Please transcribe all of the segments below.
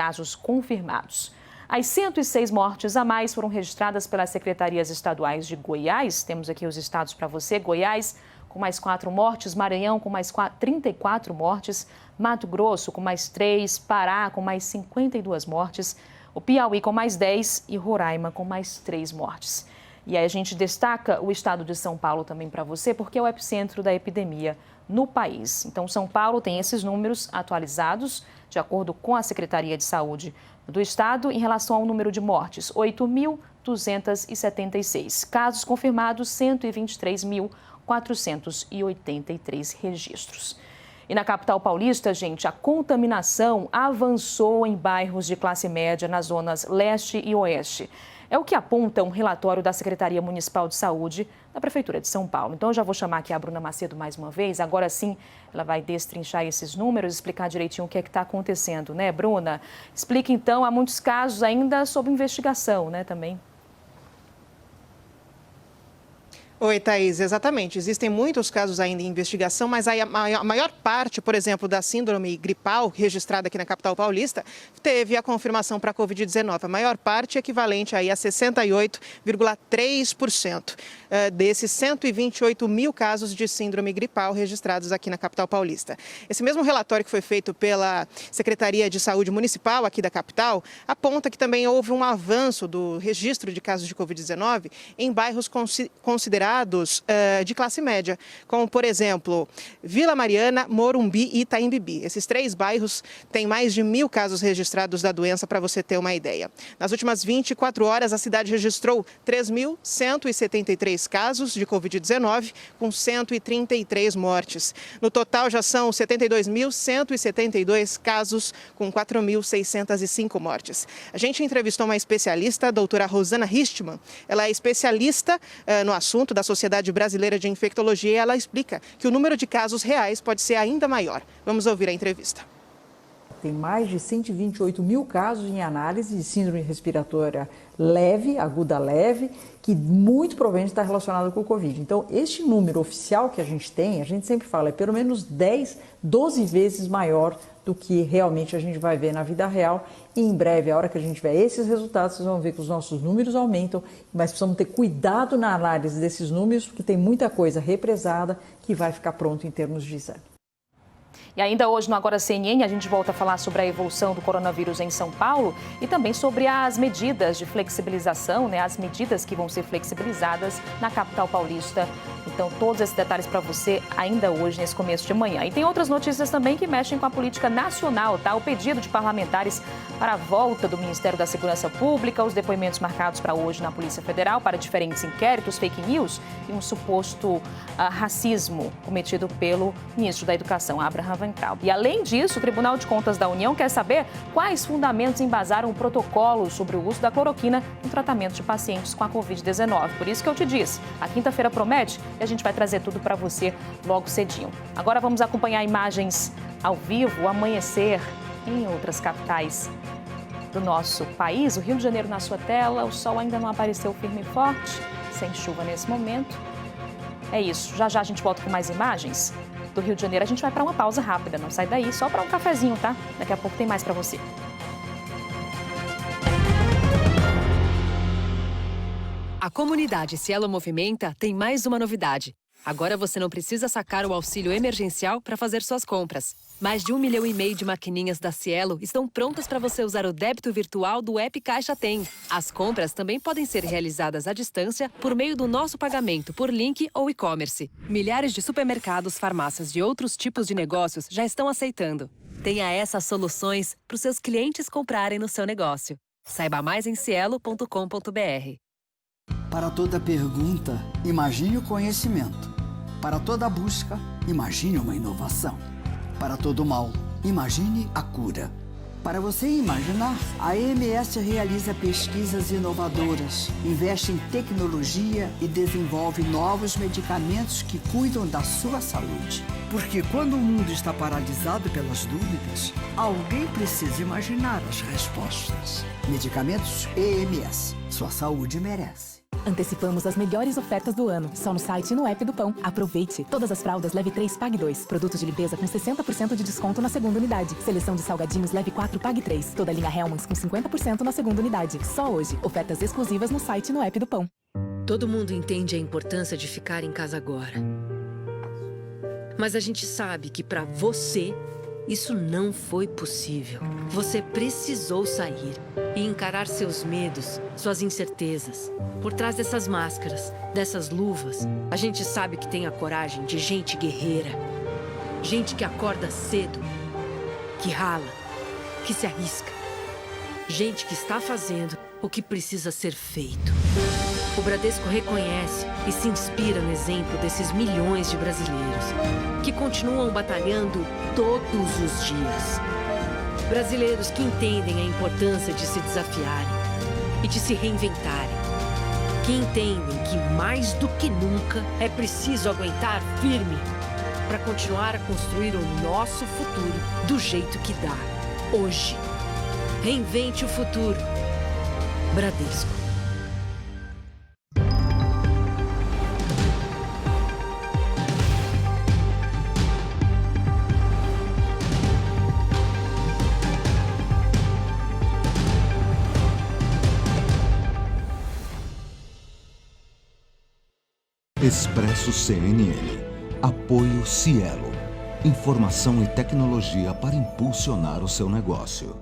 casos confirmados. As 106 mortes a mais foram registradas pelas secretarias estaduais de Goiás. Temos aqui os estados para você. Goiás com mais 4 mortes, Maranhão com mais 34 mortes, Mato Grosso com mais 3, Pará com mais 52 mortes, o Piauí com mais 10 e Roraima com mais 3 mortes. E aí a gente destaca o estado de São Paulo também para você, porque é o epicentro da epidemia no país. Então, São Paulo tem esses números atualizados, de acordo com a Secretaria de Saúde do Estado, em relação ao número de mortes, 8.276. Casos confirmados, 123.483 registros. E na capital paulista, gente, a contaminação avançou em bairros de classe média nas zonas leste e oeste. É o que aponta um relatório da Secretaria Municipal de Saúde da Prefeitura de São Paulo. Então, eu já vou chamar aqui a Bruna Macedo mais uma vez. Agora sim, ela vai destrinchar esses números, explicar direitinho o que é que está acontecendo, né, Bruna? Explica, então, há muitos casos ainda sob investigação, né, também. Oi, Thaís, exatamente. Existem muitos casos ainda em investigação, mas a maior parte, por exemplo, da síndrome gripal registrada aqui na capital paulista, teve a confirmação para a Covid-19. A maior parte equivalente aí a 68,3% desses 128 mil casos de síndrome gripal registrados aqui na capital paulista. Esse mesmo relatório que foi feito pela Secretaria de Saúde Municipal aqui da capital aponta que também houve um avanço do registro de casos de Covid-19 em bairros considerados de classe média, como, por exemplo, Vila Mariana, Morumbi e Itaimbibi. Esses 3 bairros têm mais de 1.000 casos registrados da doença, para você ter uma ideia. Nas últimas 24 horas, a cidade registrou 3.173 casos de Covid-19, com 133 mortes. No total, já são 72.172 casos, com 4.605 mortes. A gente entrevistou uma especialista, a doutora Rosana Ristman. Ela é especialista no assunto da Sociedade Brasileira de Infectologia e ela explica que o número de casos reais pode ser ainda maior. Vamos ouvir a entrevista. Tem mais de 128 mil casos em análise de síndrome respiratória leve, aguda leve, que muito provavelmente está relacionado com o Covid. Então, este número oficial que a gente tem, a gente sempre fala, é pelo menos 10, 12 vezes maior do que realmente a gente vai ver na vida real. E em breve, a hora que a gente tiver esses resultados, vocês vão ver que os nossos números aumentam, mas precisamos ter cuidado na análise desses números, porque tem muita coisa represada que vai ficar pronto em termos de exame. E ainda hoje no Agora CNN a gente volta a falar sobre a evolução do coronavírus em São Paulo e também sobre as medidas de flexibilização, né? As medidas que vão ser flexibilizadas na capital paulista. Então, todos esses detalhes para você ainda hoje, nesse começo de manhã. E tem outras notícias também que mexem com a política nacional, tá? O pedido de parlamentares para a volta do Ministério da Segurança Pública, os depoimentos marcados para hoje na Polícia Federal para diferentes inquéritos, fake news e um suposto racismo cometido pelo ministro da Educação, Abraham Weintraub. E além disso, o Tribunal de Contas da União quer saber quais fundamentos embasaram o protocolo sobre o uso da cloroquina no tratamento de pacientes com a Covid-19. Por isso que eu te disse, a quinta-feira promete e a gente vai trazer tudo para você logo cedinho. Agora vamos acompanhar imagens ao vivo, o amanhecer em outras capitais do nosso país. O Rio de Janeiro na sua tela, o sol ainda não apareceu firme e forte, sem chuva nesse momento. É isso, já já a gente volta com mais imagens do Rio de Janeiro. A gente vai para uma pausa rápida, não sai daí, só para um cafezinho, tá? Daqui a pouco tem mais para você. A comunidade Cielo Movimenta tem mais uma novidade. Agora você não precisa sacar o auxílio emergencial para fazer suas compras. Mais de 1,5 milhão de maquininhas da Cielo estão prontas para você usar o débito virtual do app Caixa Tem. As compras também podem ser realizadas à distância por meio do nosso pagamento por link ou e-commerce. Milhares de supermercados, farmácias e outros tipos de negócios já estão aceitando. Tenha essas soluções para os seus clientes comprarem no seu negócio. Saiba mais em cielo.com.br. Para toda pergunta, imagine o conhecimento. Para toda busca, imagine uma inovação. Para todo mal, imagine a cura. Para você imaginar, a EMS realiza pesquisas inovadoras, investe em tecnologia e desenvolve novos medicamentos que cuidam da sua saúde. Porque quando o mundo está paralisado pelas dúvidas, alguém precisa imaginar as respostas. Medicamentos EMS. Sua saúde merece. Antecipamos as melhores ofertas do ano, só no site e no app do Pão. Aproveite! Todas as fraldas leve 3, pague 2. Produtos de limpeza com 60% de desconto na segunda unidade. Seleção de salgadinhos leve 4, pague 3. Toda linha Hellmann's com 50% na segunda unidade. Só hoje. Ofertas exclusivas no site e no app do Pão. Todo mundo entende a importância de ficar em casa agora. Mas a gente sabe que para você, isso não foi possível. Você precisou sair e encarar seus medos, suas incertezas. Por trás dessas máscaras, dessas luvas, a gente sabe que tem a coragem de gente guerreira. Gente que acorda cedo, que rala, que se arrisca. Gente que está fazendo o que precisa ser feito. O Bradesco reconhece e se inspira no exemplo desses milhões de brasileiros que continuam batalhando todos os dias. Brasileiros que entendem a importância de se desafiarem e de se reinventarem. Que entendem que mais do que nunca é preciso aguentar firme para continuar a construir o nosso futuro do jeito que dá. Hoje. Reinvente o futuro. Bradesco. Expresso CNN. Apoio Cielo. Informação e tecnologia para impulsionar o seu negócio.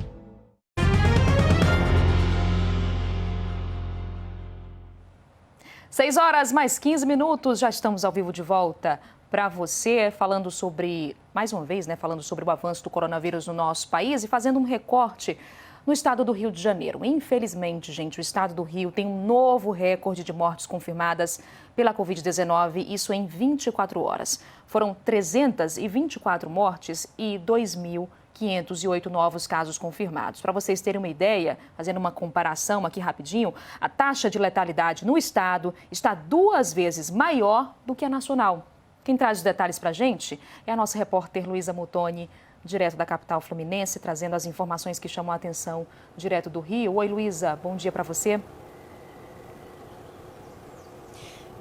Seis horas mais 15 minutos, já estamos ao vivo de volta para você, falando sobre, mais uma vez, falando sobre o avanço do coronavírus no nosso país e fazendo um recorte no estado do Rio de Janeiro. Infelizmente, gente, o estado do Rio tem um novo recorde de mortes confirmadas pela Covid-19, isso em 24 horas. Foram 324 mortes e 2.508 novos casos confirmados. Para vocês terem uma ideia, fazendo uma comparação aqui rapidinho, a taxa de letalidade no estado está 2 vezes maior do que a nacional. Quem traz os detalhes para a gente é a nossa repórter Luísa Muttoni, direto da capital fluminense, trazendo as informações que chamam a atenção direto do Rio. Oi, Luísa, bom dia para você.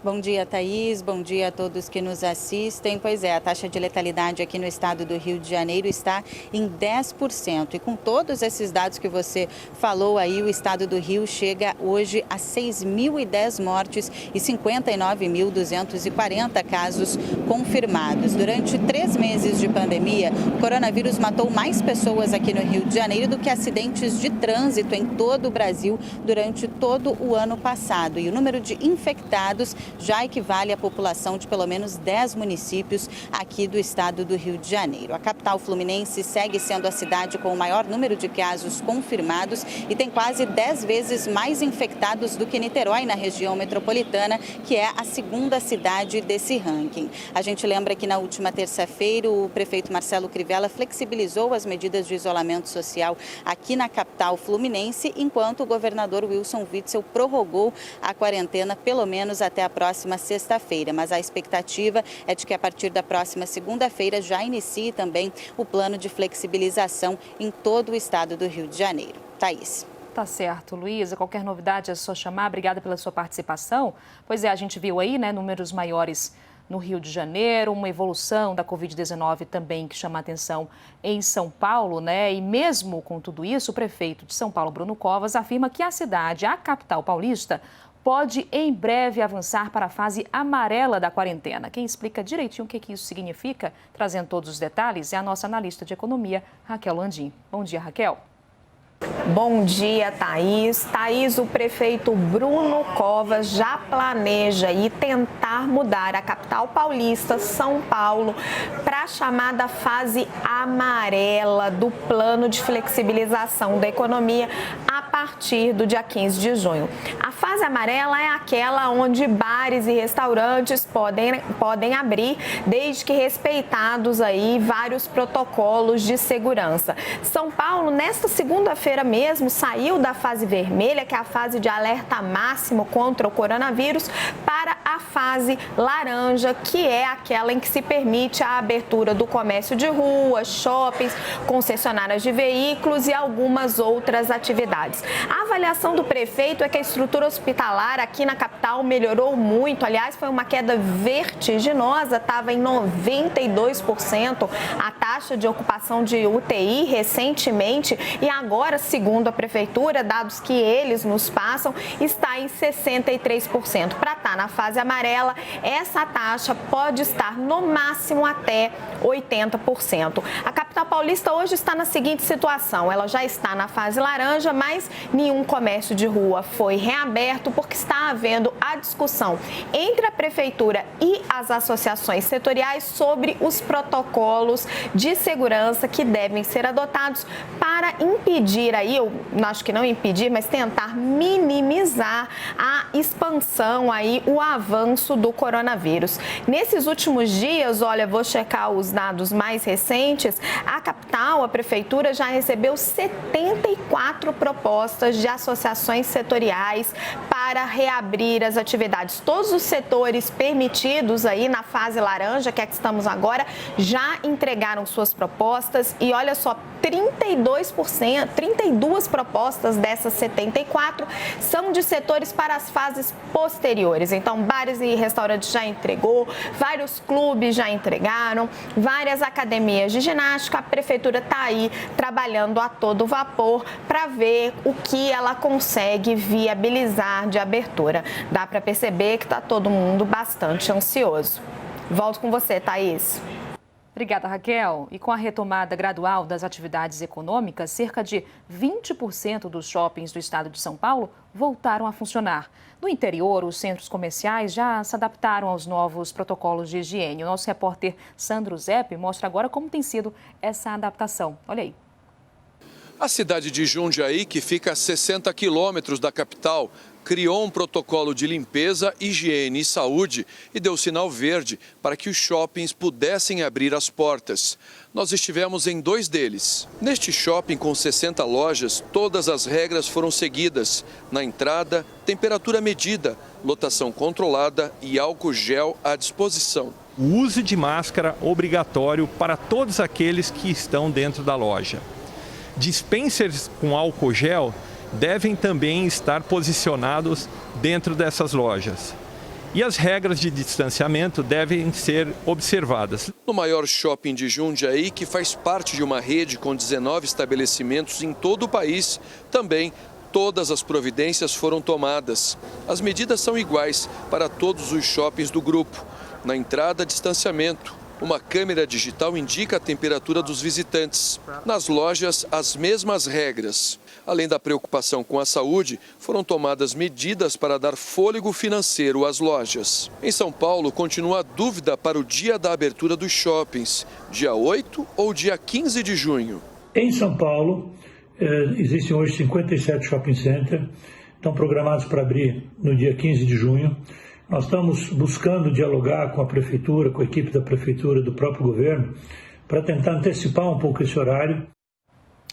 Bom dia, Thaís. Bom dia a todos que nos assistem. Pois é, a taxa de letalidade aqui no estado do Rio de Janeiro está em 10%. E com todos esses dados que você falou aí, o estado do Rio chega hoje a 6.010 mortes e 59.240 casos confirmados. Durante 3 meses de pandemia, o coronavírus matou mais pessoas aqui no Rio de Janeiro do que acidentes de trânsito em todo o Brasil durante todo o ano passado. E o número de infectados já equivale à população de pelo menos 10 municípios aqui do estado do Rio de Janeiro. A capital fluminense segue sendo a cidade com o maior número de casos confirmados e tem quase 10 vezes mais infectados do que Niterói, na região metropolitana, que é a segunda cidade desse ranking. A gente lembra que na última terça-feira o prefeito Marcelo Crivella flexibilizou as medidas de isolamento social aqui na capital fluminense, enquanto o governador Wilson Witzel prorrogou a quarentena pelo menos até a próxima sexta-feira, mas a expectativa é de que a partir da próxima segunda-feira já inicie também o plano de flexibilização em todo o estado do Rio de Janeiro. Thaís. Tá certo, Luísa. Qualquer novidade é só chamar. Obrigada pela sua participação. Pois é, a gente viu aí, números maiores no Rio de Janeiro, uma evolução da Covid-19 também que chama a atenção em São Paulo, E mesmo com tudo isso, o prefeito de São Paulo, Bruno Covas, afirma que a cidade, a capital paulista, pode em breve avançar para a fase amarela da quarentena. Quem explica direitinho o que isso significa, trazendo todos os detalhes, é a nossa analista de economia, Raquel Landim. Bom dia, Raquel. Bom dia, Thaís. Thaís, o prefeito Bruno Covas já planeja e tentar mudar a capital paulista, São Paulo, para a chamada fase amarela do plano de flexibilização da economia a partir do dia 15 de junho. A fase amarela é aquela onde bares e restaurantes podem abrir, desde que respeitados aí vários protocolos de segurança. São Paulo, nesta segunda-feira mesmo, saiu da fase vermelha, que é a fase de alerta máximo contra o coronavírus, para a fase laranja, que é aquela em que se permite a abertura do comércio de rua, shoppings, concessionárias de veículos e algumas outras atividades. A avaliação do prefeito é que a estrutura hospitalar aqui na capital melhorou muito. Aliás, foi uma queda vertiginosa, estava em 92% a taxa de ocupação de UTI recentemente e agora, segundo a prefeitura, dados que eles nos passam, está em 63%. Para estar na fase amarela, essa taxa pode estar no máximo até 80%. A capital paulista hoje está na seguinte situação: ela já está na fase laranja, mas nenhum comércio de rua foi reaberto porque está havendo a discussão entre a prefeitura e as associações setoriais sobre os protocolos de segurança que devem ser adotados para impedir aí, eu acho que não impedir, mas tentar minimizar a expansão aí, o avanço do coronavírus. Nesses últimos dias, olha, vou checar os dados mais recentes, a capital, a prefeitura já recebeu 74 propostas de associações setoriais para reabrir as atividades. Todos os setores permitidos aí na fase laranja, que é que estamos agora, já entregaram suas propostas e olha só, 32 propostas dessas 74 são de setores para as fases posteriores. Então, bares e restaurantes já entregou, vários clubes já entregaram, várias academias de ginástica. A prefeitura está aí trabalhando a todo vapor para ver o que ela consegue viabilizar de abertura. Dá para perceber que está todo mundo bastante ansioso. Volto com você, Thaís. Obrigada, Raquel. E com a retomada gradual das atividades econômicas, cerca de 20% dos shoppings do estado de São Paulo voltaram a funcionar. No interior, os centros comerciais já se adaptaram aos novos protocolos de higiene. O nosso repórter Sandro Zepp mostra agora como tem sido essa adaptação. Olha aí. A cidade de Jundiaí, que fica a 60 quilômetros da capital, criou um protocolo de limpeza, higiene e saúde e deu sinal verde para que os shoppings pudessem abrir as portas. Nós estivemos em 2 deles. Neste shopping com 60 lojas, todas as regras foram seguidas. Na entrada, temperatura medida, lotação controlada e álcool gel à disposição. O uso de máscara obrigatório para todos aqueles que estão dentro da loja. Dispensers com álcool gel devem também estar posicionados dentro dessas lojas. E as regras de distanciamento devem ser observadas. No maior shopping de Jundiaí, que faz parte de uma rede com 19 estabelecimentos em todo o país, também todas as providências foram tomadas. As medidas são iguais para todos os shoppings do grupo. Na entrada, distanciamento. Uma câmera digital indica a temperatura dos visitantes. Nas lojas, as mesmas regras. Além da preocupação com a saúde, foram tomadas medidas para dar fôlego financeiro às lojas. Em São Paulo, continua a dúvida para o dia da abertura dos shoppings, dia 8 ou dia 15 de junho. Em São Paulo, existem hoje 57 shopping centers, estão programados para abrir no dia 15 de junho. Nós estamos buscando dialogar com a prefeitura, com a equipe da prefeitura, do próprio governo, para tentar antecipar um pouco esse horário.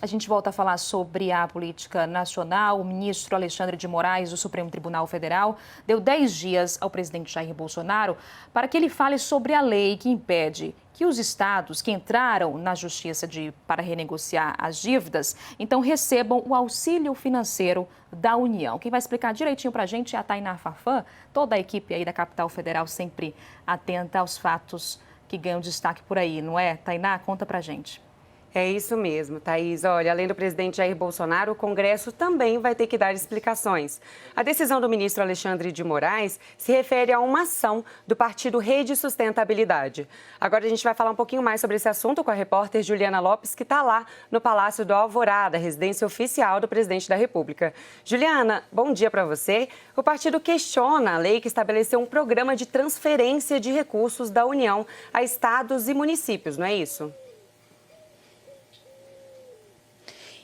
A gente volta a falar sobre a política nacional. O ministro Alexandre de Moraes, do Supremo Tribunal Federal, deu 10 dias ao presidente Jair Bolsonaro para que ele fale sobre a lei que impede que os estados que entraram na justiça para renegociar as dívidas, então recebam o auxílio financeiro da União. Quem vai explicar direitinho para a gente é a Tainá Farfã, toda a equipe aí da Capital Federal sempre atenta aos fatos que ganham destaque por aí, não é? Tainá, conta para a gente. É isso mesmo, Thaís. Olha, além do presidente Jair Bolsonaro, o Congresso também vai ter que dar explicações. A decisão do ministro Alexandre de Moraes se refere a uma ação do partido Rede Sustentabilidade. Agora a gente vai falar um pouquinho mais sobre esse assunto com a repórter Juliana Lopes, que está lá no Palácio do Alvorada, residência oficial do presidente da República. Juliana, bom dia para você. O partido questiona a lei que estabeleceu um programa de transferência de recursos da União a estados e municípios, não é isso?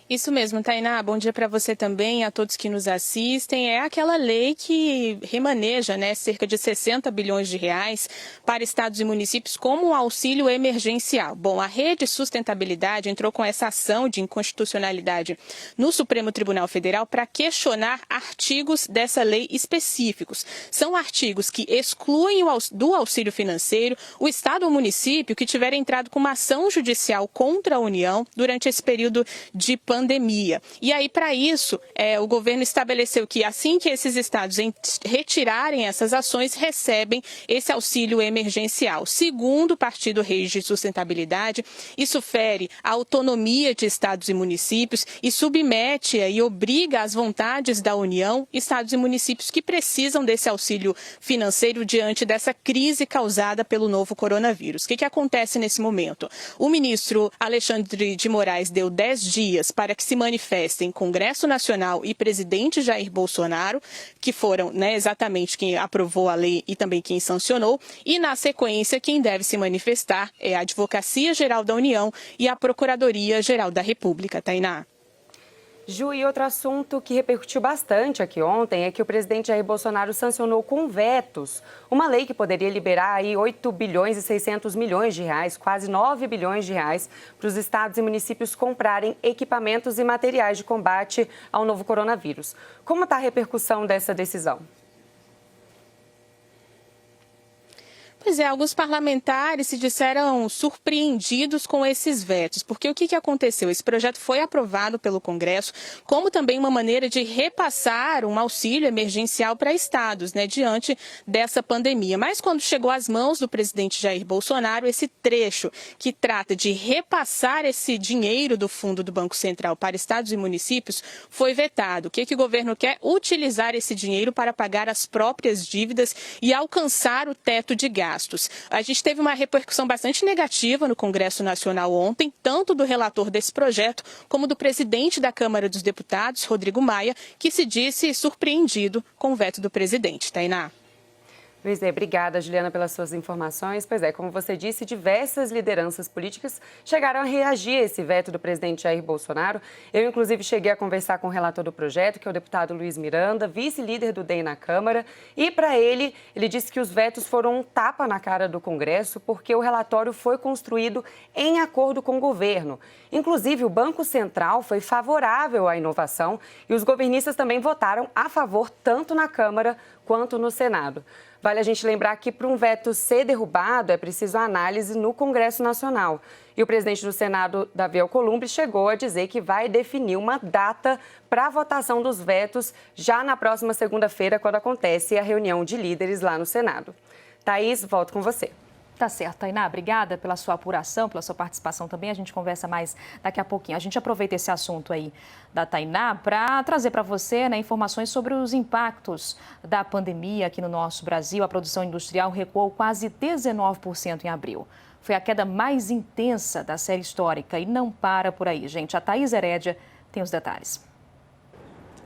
Isso mesmo, Tainá. Bom dia para você também, a todos que nos assistem. É aquela lei que remaneja, cerca de 60 bilhões de reais para estados e municípios como um auxílio emergencial. Bom, a Rede Sustentabilidade entrou com essa ação de inconstitucionalidade no Supremo Tribunal Federal para questionar artigos dessa lei específicos. São artigos que excluem do auxílio financeiro o estado ou município que tiver entrado com uma ação judicial contra a União durante esse período de pandemia. E aí, para isso, o governo estabeleceu que assim que esses estados retirarem essas ações, recebem esse auxílio emergencial. Segundo o Partido Rede Sustentabilidade, isso fere a autonomia de estados e municípios e submete e obriga às vontades da União, estados e municípios que precisam desse auxílio financeiro diante dessa crise causada pelo novo coronavírus. O que acontece nesse momento? O ministro Alexandre de Moraes deu 10 dias para que se manifestem Congresso Nacional e presidente Jair Bolsonaro, que foram exatamente quem aprovou a lei e também quem sancionou, e na sequência quem deve se manifestar é a Advocacia Geral da União e a Procuradoria Geral da República. Tainá. Ju, e outro assunto que repercutiu bastante aqui ontem é que o presidente Jair Bolsonaro sancionou com vetos uma lei que poderia liberar aí 8 bilhões e 600 milhões de reais, quase 9 bilhões de reais, para os estados e municípios comprarem equipamentos e materiais de combate ao novo coronavírus. Como está a repercussão dessa decisão? Pois é, alguns parlamentares se disseram surpreendidos com esses vetos, porque o que aconteceu? Esse projeto foi aprovado pelo Congresso como também uma maneira de repassar um auxílio emergencial para estados, diante dessa pandemia. Mas quando chegou às mãos do presidente Jair Bolsonaro, esse trecho que trata de repassar esse dinheiro do fundo do Banco Central para estados e municípios foi vetado. O que o governo quer? Utilizar esse dinheiro para pagar as próprias dívidas e alcançar o teto de gastos. A gente teve uma repercussão bastante negativa no Congresso Nacional ontem, tanto do relator desse projeto como do presidente da Câmara dos Deputados, Rodrigo Maia, que se disse surpreendido com o veto do presidente. Tainá. Pois é, obrigada, Juliana, pelas suas informações. Pois é, como você disse, diversas lideranças políticas chegaram a reagir a esse veto do presidente Jair Bolsonaro. Eu, inclusive, cheguei a conversar com o relator do projeto, que é o deputado Luiz Miranda, vice-líder do DEM na Câmara. E, para ele disse que os vetos foram um tapa na cara do Congresso, porque o relatório foi construído em acordo com o governo. Inclusive, o Banco Central foi favorável à inovação e os governistas também votaram a favor, tanto na Câmara quanto no Senado. Vale a gente lembrar que para um veto ser derrubado é preciso análise no Congresso Nacional. E o presidente do Senado, Davi Alcolumbre, chegou a dizer que vai definir uma data para a votação dos vetos já na próxima segunda-feira, quando acontece a reunião de líderes lá no Senado. Thaís, volto com você. Tá certo, Tainá, obrigada pela sua apuração, pela sua participação também. A gente conversa mais daqui a pouquinho. A gente aproveita esse assunto aí da Tainá para trazer para você informações sobre os impactos da pandemia aqui no nosso Brasil. A produção industrial recuou quase 19% em abril. Foi a queda mais intensa da série histórica e não para por aí, gente. A Thaís Herédia tem os detalhes.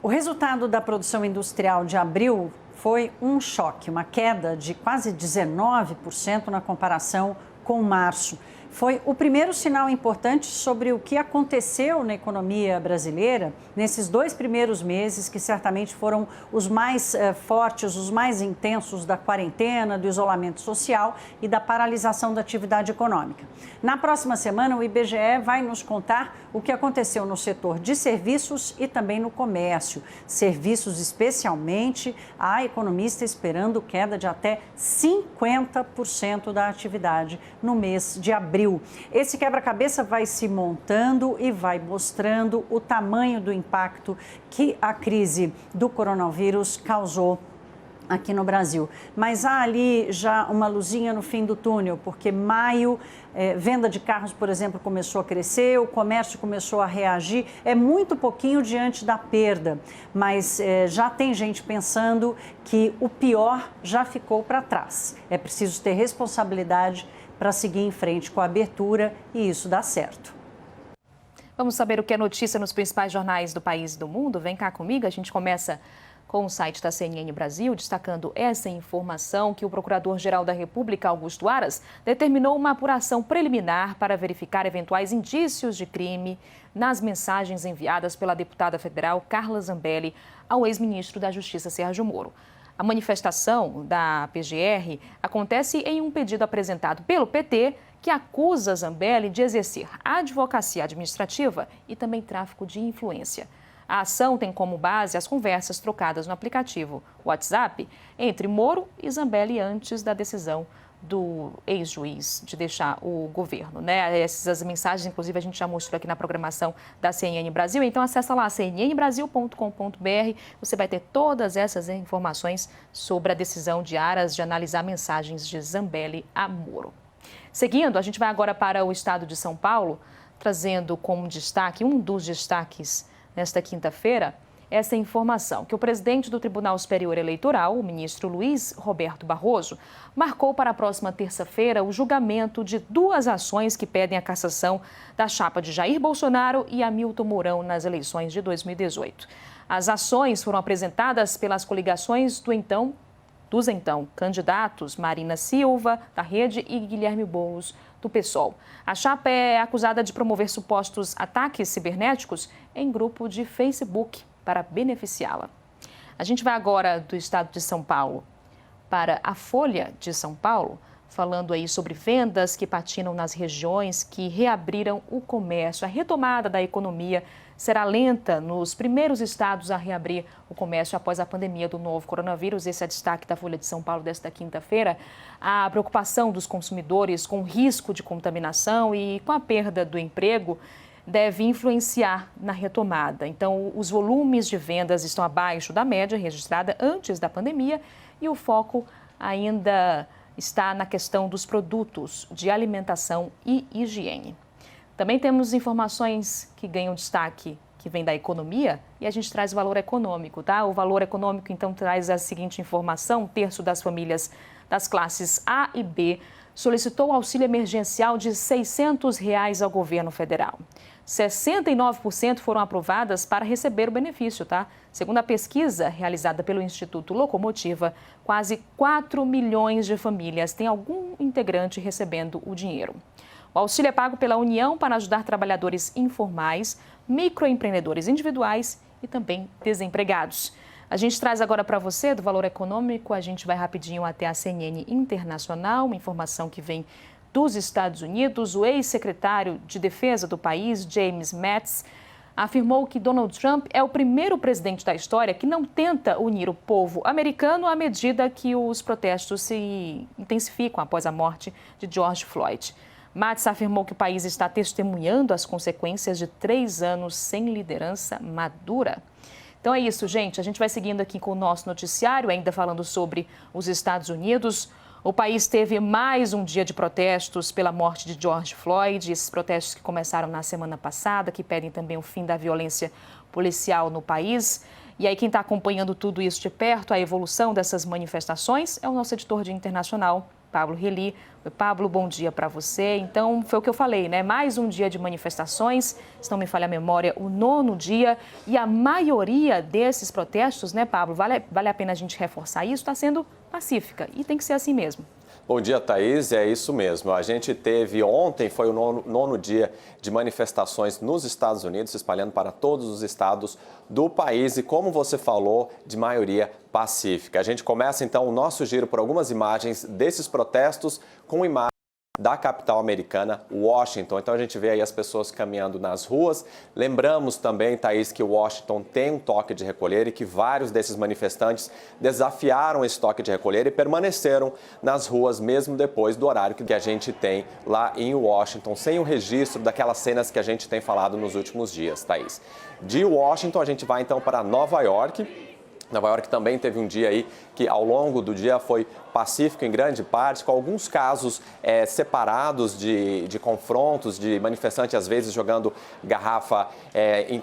O resultado da produção industrial de abril foi um choque, uma queda de quase 19% na comparação com março. Foi o primeiro sinal importante sobre o que aconteceu na economia brasileira nesses 2 primeiros meses, que certamente foram os mais fortes, os mais intensos da quarentena, do isolamento social e da paralisação da atividade econômica. Na próxima semana, o IBGE vai nos contar o que aconteceu no setor de serviços e também no comércio. Serviços, especialmente, a economista esperando queda de até 50% da atividade no mês de abril. Esse quebra-cabeça vai se montando e vai mostrando o tamanho do impacto que a crise do coronavírus causou aqui no Brasil. Mas há ali já uma luzinha no fim do túnel, porque maio, venda de carros, por exemplo, começou a crescer, o comércio começou a reagir, é muito pouquinho diante da perda, mas já tem gente pensando que o pior já ficou para trás. É preciso ter responsabilidade para seguir em frente com a abertura e isso dá certo. Vamos saber o que é notícia nos principais jornais do país e do mundo? Vem cá comigo, a gente começa com o site da CNN Brasil, destacando essa informação que o Procurador-Geral da República, Augusto Aras, determinou uma apuração preliminar para verificar eventuais indícios de crime nas mensagens enviadas pela deputada federal Carla Zambelli ao ex-ministro da Justiça, Sérgio Moro. A manifestação da PGR acontece em um pedido apresentado pelo PT, que acusa Zambelli de exercer advocacia administrativa e também tráfico de influência. A ação tem como base as conversas trocadas no aplicativo WhatsApp entre Moro e Zambelli antes da decisão do ex-juiz de deixar o governo, né? Essas mensagens, inclusive, a gente já mostrou aqui na programação da CNN Brasil. Então, acessa lá cnnbrasil.com.br. Você vai ter todas essas informações sobre a decisão de Aras de analisar mensagens de Zambelli a Moro. Seguindo, a gente vai agora para o estado de São Paulo, trazendo como destaque, um dos destaques nesta quinta-feira, essa informação que o presidente do Tribunal Superior Eleitoral, o ministro Luiz Roberto Barroso, marcou para a próxima terça-feira o julgamento de duas ações que pedem a cassação da chapa de Jair Bolsonaro e Hamilton Mourão nas eleições de 2018. As ações foram apresentadas pelas coligações dos então candidatos Marina Silva, da Rede, e Guilherme Boulos, do PSOL. A chapa é acusada de promover supostos ataques cibernéticos em grupo de Facebook para beneficiá-la. A gente vai agora do estado de São Paulo para a Folha de São Paulo, falando aí sobre vendas que patinam nas regiões que reabriram o comércio. A retomada da economia será lenta nos primeiros estados a reabrir o comércio após a pandemia do novo coronavírus. Esse é o destaque da Folha de São Paulo desta quinta-feira. A preocupação dos consumidores com o risco de contaminação e com a perda do emprego deve influenciar na retomada. Então, os volumes de vendas estão abaixo da média registrada antes da pandemia e o foco ainda está na questão dos produtos de alimentação e higiene. Também temos informações que ganham destaque, que vem da economia, e a gente traz o valor econômico, tá? O valor econômico, então, traz a seguinte informação: 1/3 das famílias das classes A e B solicitou auxílio emergencial de R$ 600 ao governo federal. 69% foram aprovadas para receber o benefício, tá? Segundo a pesquisa realizada pelo Instituto Locomotiva, quase 4 milhões de famílias têm algum integrante recebendo o dinheiro. O auxílio é pago pela União para ajudar trabalhadores informais, microempreendedores individuais e também desempregados. A gente traz agora para você do valor econômico, a gente vai rapidinho até a CNN Internacional, uma informação que vem dos Estados Unidos. O ex-secretário de Defesa do país, James Mattis, afirmou que Donald Trump é o primeiro presidente da história que não tenta unir o povo americano à medida que os protestos se intensificam após a morte de George Floyd. Mattis afirmou que o país está testemunhando as consequências de 3 anos sem liderança madura. Então é isso, gente. A gente vai seguindo aqui com o nosso noticiário, ainda falando sobre os Estados Unidos. O país teve mais um dia de protestos pela morte de George Floyd. Esses protestos que começaram na semana passada, que pedem também o fim da violência policial no país. E aí quem está acompanhando tudo isso de perto, a evolução dessas manifestações, é o nosso editor de internacional, Pablo Reli. Oi, Pablo, bom dia para você. Então, foi o que eu falei, né? Mais um dia de manifestações, se não me falha a memória, o 9º dia. E a maioria desses protestos, né, Pablo, vale a pena a gente reforçar isso, está sendo pacífica e tem que ser assim mesmo. Bom dia, Thaís. É isso mesmo. A gente teve ontem, foi o nono dia de manifestações nos Estados Unidos, se espalhando para todos os estados do país e, como você falou, de maioria pacífica. A gente começa então o nosso giro por algumas imagens desses protestos com imagens da capital americana, Washington. Então a gente vê aí as pessoas caminhando nas ruas. Lembramos também, Thaís, que Washington tem um toque de recolher e que vários desses manifestantes desafiaram esse toque de recolher e permaneceram nas ruas mesmo depois do horário que a gente tem lá em Washington, sem o registro daquelas cenas que a gente tem falado nos últimos dias, Thaís. De Washington a gente vai então para Nova York. Nova York também teve um dia aí que ao longo do dia foi pacífico em grande parte, com alguns casos separados de confrontos, de manifestantes às vezes jogando garrafa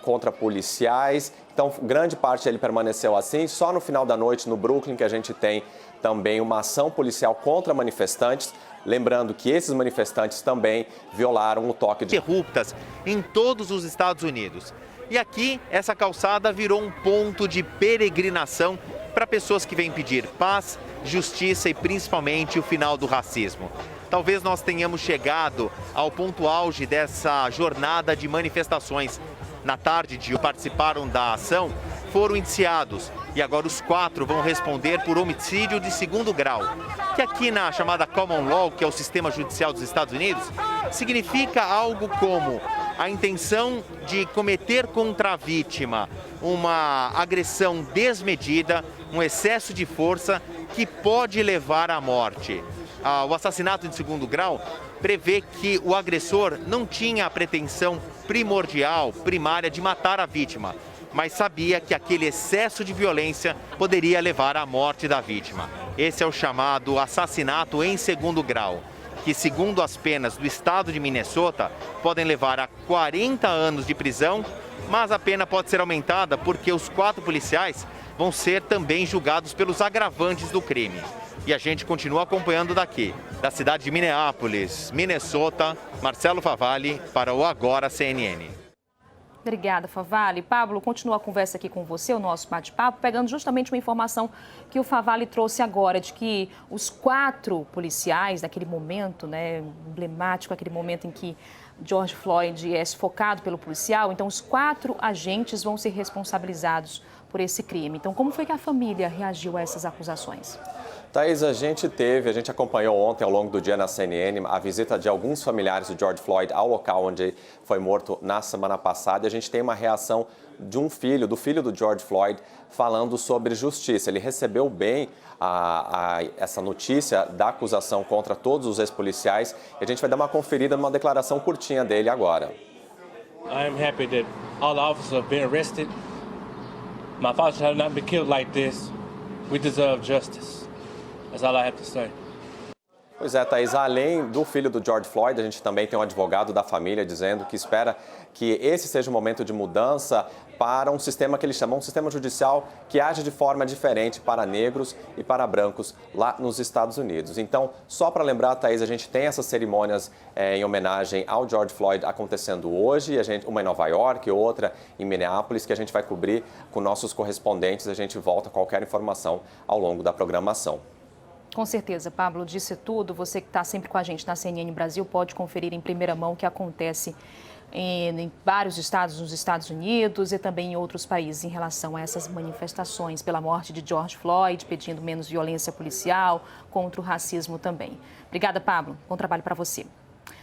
contra policiais. Então, grande parte ele permaneceu assim. Só no final da noite, no Brooklyn, que a gente tem também uma ação policial contra manifestantes. Lembrando que esses manifestantes também violaram o toque de interruptas em todos os Estados Unidos. E aqui, essa calçada virou um ponto de peregrinação para pessoas que vêm pedir paz, justiça e principalmente o final do racismo. Talvez nós tenhamos chegado ao ponto auge dessa jornada de manifestações. Na tarde de participaram da ação, foram indiciados e agora os 4 vão responder por homicídio de 2º grau, que aqui na chamada Common Law, que é o sistema judicial dos Estados Unidos, significa algo como a intenção de cometer contra a vítima uma agressão desmedida, um excesso de força que pode levar à morte. O assassinato de 2º grau prevê que o agressor não tinha a pretensão primordial, primária, de matar a vítima, mas sabia que aquele excesso de violência poderia levar à morte da vítima. Esse é o chamado assassinato em 2º grau, que, segundo as penas do estado de Minnesota, podem levar a 40 anos de prisão, mas a pena pode ser aumentada porque os 4 policiais vão ser também julgados pelos agravantes do crime. E a gente continua acompanhando daqui, da cidade de Minneapolis, Minnesota, Marcelo Favalli, para o Agora CNN. Obrigada, Favalli. Pablo, continua a conversa aqui com você, o nosso bate-papo, pegando justamente uma informação que o Favalli trouxe agora, de que os 4 policiais, naquele momento, né, emblemático, aquele momento em que George Floyd é sufocado pelo policial, então os 4 agentes vão ser responsabilizados por esse crime. Então, como foi que a família reagiu a essas acusações? Thaís, a gente acompanhou ontem, ao longo do dia na CNN, a visita de alguns familiares do George Floyd ao local onde foi morto na semana passada. E a gente tem uma reação de do filho do George Floyd, falando sobre justiça. Ele recebeu bem essa notícia da acusação contra todos os ex-policiais. E a gente vai dar uma conferida numa declaração curtinha dele agora. I am happy that all the officers have been arrested. My father have not been killed like this. We deserve justice. That's all I have to say. Pois é, Thaís, além do filho do George Floyd, a gente também tem um advogado da família dizendo que espera que esse seja um momento de mudança para um sistema que eles chamam de sistema judicial que age de forma diferente para negros e para brancos lá nos Estados Unidos. Então, só para lembrar, Thaís, a gente tem essas cerimônias em homenagem ao George Floyd acontecendo hoje, uma em Nova York e outra em Minneapolis, que a gente vai cobrir com nossos correspondentes. A gente volta a qualquer informação ao longo da programação. Com certeza, Pablo disse tudo. Você que está sempre com a gente na CNN Brasil pode conferir em primeira mão o que acontece em vários estados nos Estados Unidos e também em outros países em relação a essas manifestações pela morte de George Floyd, pedindo menos violência policial, contra o racismo também. Obrigada, Pablo. Bom trabalho para você.